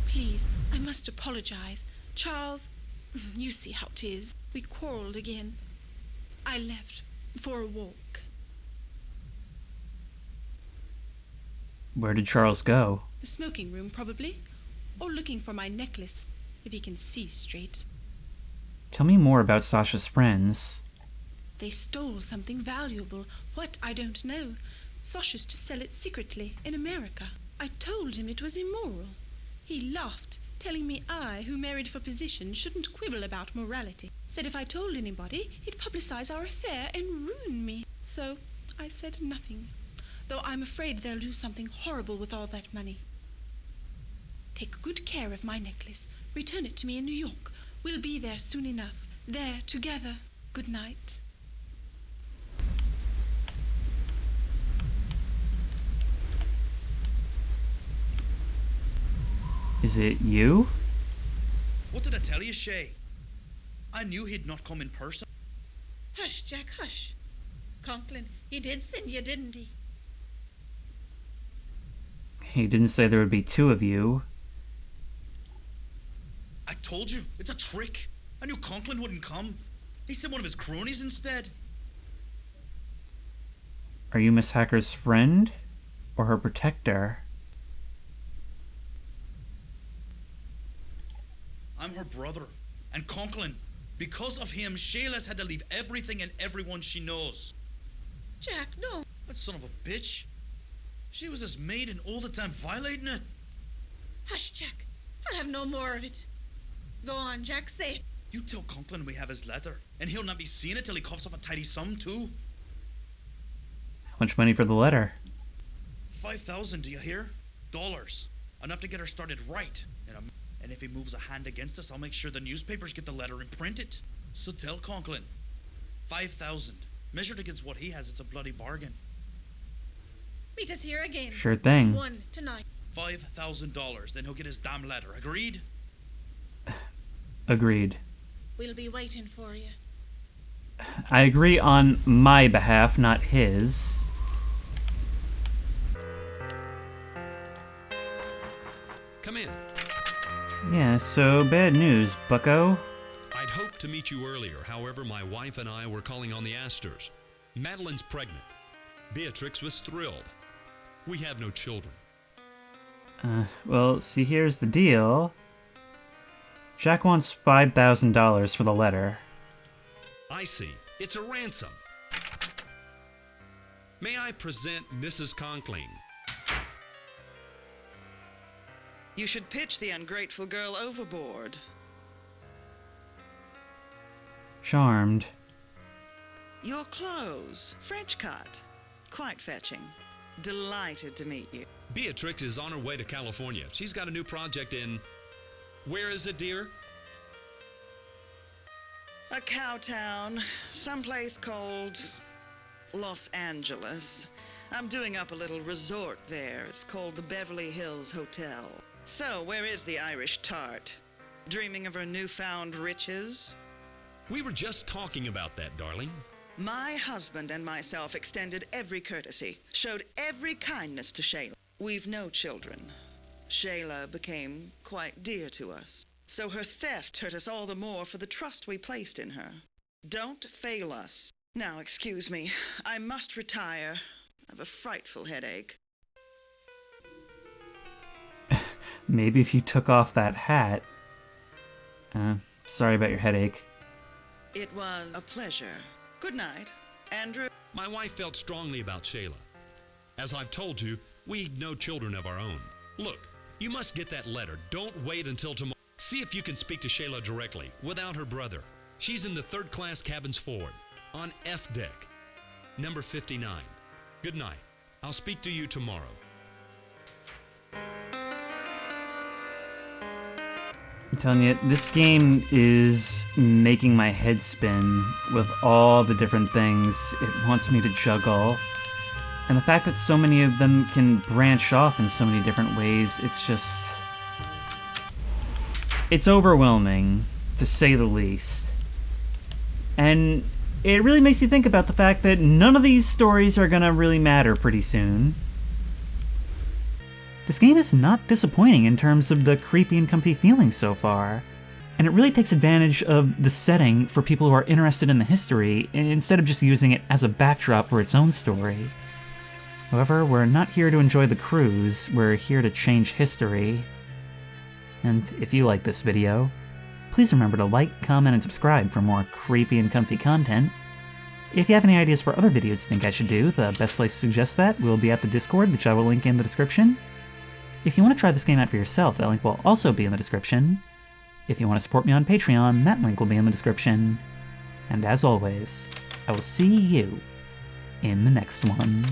Please, I must apologize. Charles, you see how 'tis. We quarreled again. I left for a walk. Where did Charles go? The smoking room, probably. Or looking for my necklace, if he can see straight. Tell me more about Sasha's friends. They stole something valuable. What, I don't know. Sasha's to sell it secretly in America. I told him it was immoral. He laughed, telling me I, who married for position, shouldn't quibble about morality. Said if I told anybody, he'd publicize our affair and ruin me. So I said nothing, though I'm afraid they'll do something horrible with all that money. Take good care of my necklace. Return it to me in New York. We'll be there soon enough. There, together. Good night. Is it you? What did I tell you, Shay? I knew he'd not come in person. Hush, Jack, hush. Conklin, he did send you, didn't he? He didn't say there would be two of you. I told you, it's a trick. I knew Conklin wouldn't come. He sent one of his cronies instead. Are you Miss Hacker's friend? Or her protector? I'm her brother. And Conklin, because of him, Shayla's had to leave everything and everyone she knows. Jack, no. That son of a bitch. She was his maid and all the time violating it. Hush, Jack. I'll have no more of it. Go on, Jack, say it. You tell Conklin we have his letter, and he'll not be seeing it till he coughs up a tidy sum, too. How much money for the letter? 5,000, do you hear? Dollars. Enough to get her started right. And if he moves a hand against us, I'll make sure the newspapers get the letter and print it. So tell Conklin. 5,000. Measured against what he has, it's a bloody bargain. Meet us here again. Sure thing. 1 tonight. $5,000. Then he'll get his damn letter. Agreed? Agreed. We'll be waiting for you. I agree on my behalf, not his. Come in. Yeah, so bad news, bucko. I'd hoped to meet you earlier. However, my wife and I were calling on the Astors. Madeline's pregnant. Beatrix was thrilled. We have no children. Well, see, here's the deal. Jack wants $5,000 for the letter. I see. It's a ransom. May I present Mrs. Conklin? You should pitch the ungrateful girl overboard. Charmed. Your clothes, French cut. Quite fetching. Delighted to meet you. Beatrix is on her way to California. She's got a new project in... Where is it, dear? A cow town, someplace called Los Angeles. I'm doing up a little resort there. It's called the Beverly Hills Hotel. So, where is the Irish tart? Dreaming of her newfound riches? We were just talking about that, darling. My husband and myself extended every courtesy, showed every kindness to Shayla. We've no children. Shayla became quite dear to us. So her theft hurt us all the more for the trust we placed in her. Don't fail us. Now, excuse me. I must retire. I have a frightful headache. Maybe if you took off that hat. Sorry about your headache. It was a pleasure. Good night, Andrew. My wife felt strongly about Shayla. As I've told you, we've no children of our own. Look, you must get that letter. Don't wait until tomorrow. See if you can speak to Shayla directly, without her brother. She's in the third-class cabins forward, on F deck, number 59. Good night. I'll speak to you tomorrow. I'm telling you, this game is making my head spin with all the different things it wants me to juggle. And the fact that so many of them can branch off in so many different ways, it's just... it's overwhelming, to say the least. And it really makes you think about the fact that none of these stories are gonna really matter pretty soon. This game is not disappointing in terms of the creepy and comfy feeling so far, and it really takes advantage of the setting for people who are interested in the history instead of just using it as a backdrop for its own story. However, we're not here to enjoy the cruise, we're here to change history. And if you like this video, please remember to like, comment, and subscribe for more creepy and comfy content. If you have any ideas for other videos you think I should do, the best place to suggest that will be at the Discord, which I will link in the description. If you want to try this game out for yourself, that link will also be in the description. If you want to support me on Patreon, that link will be in the description. And as always, I will see you in the next one.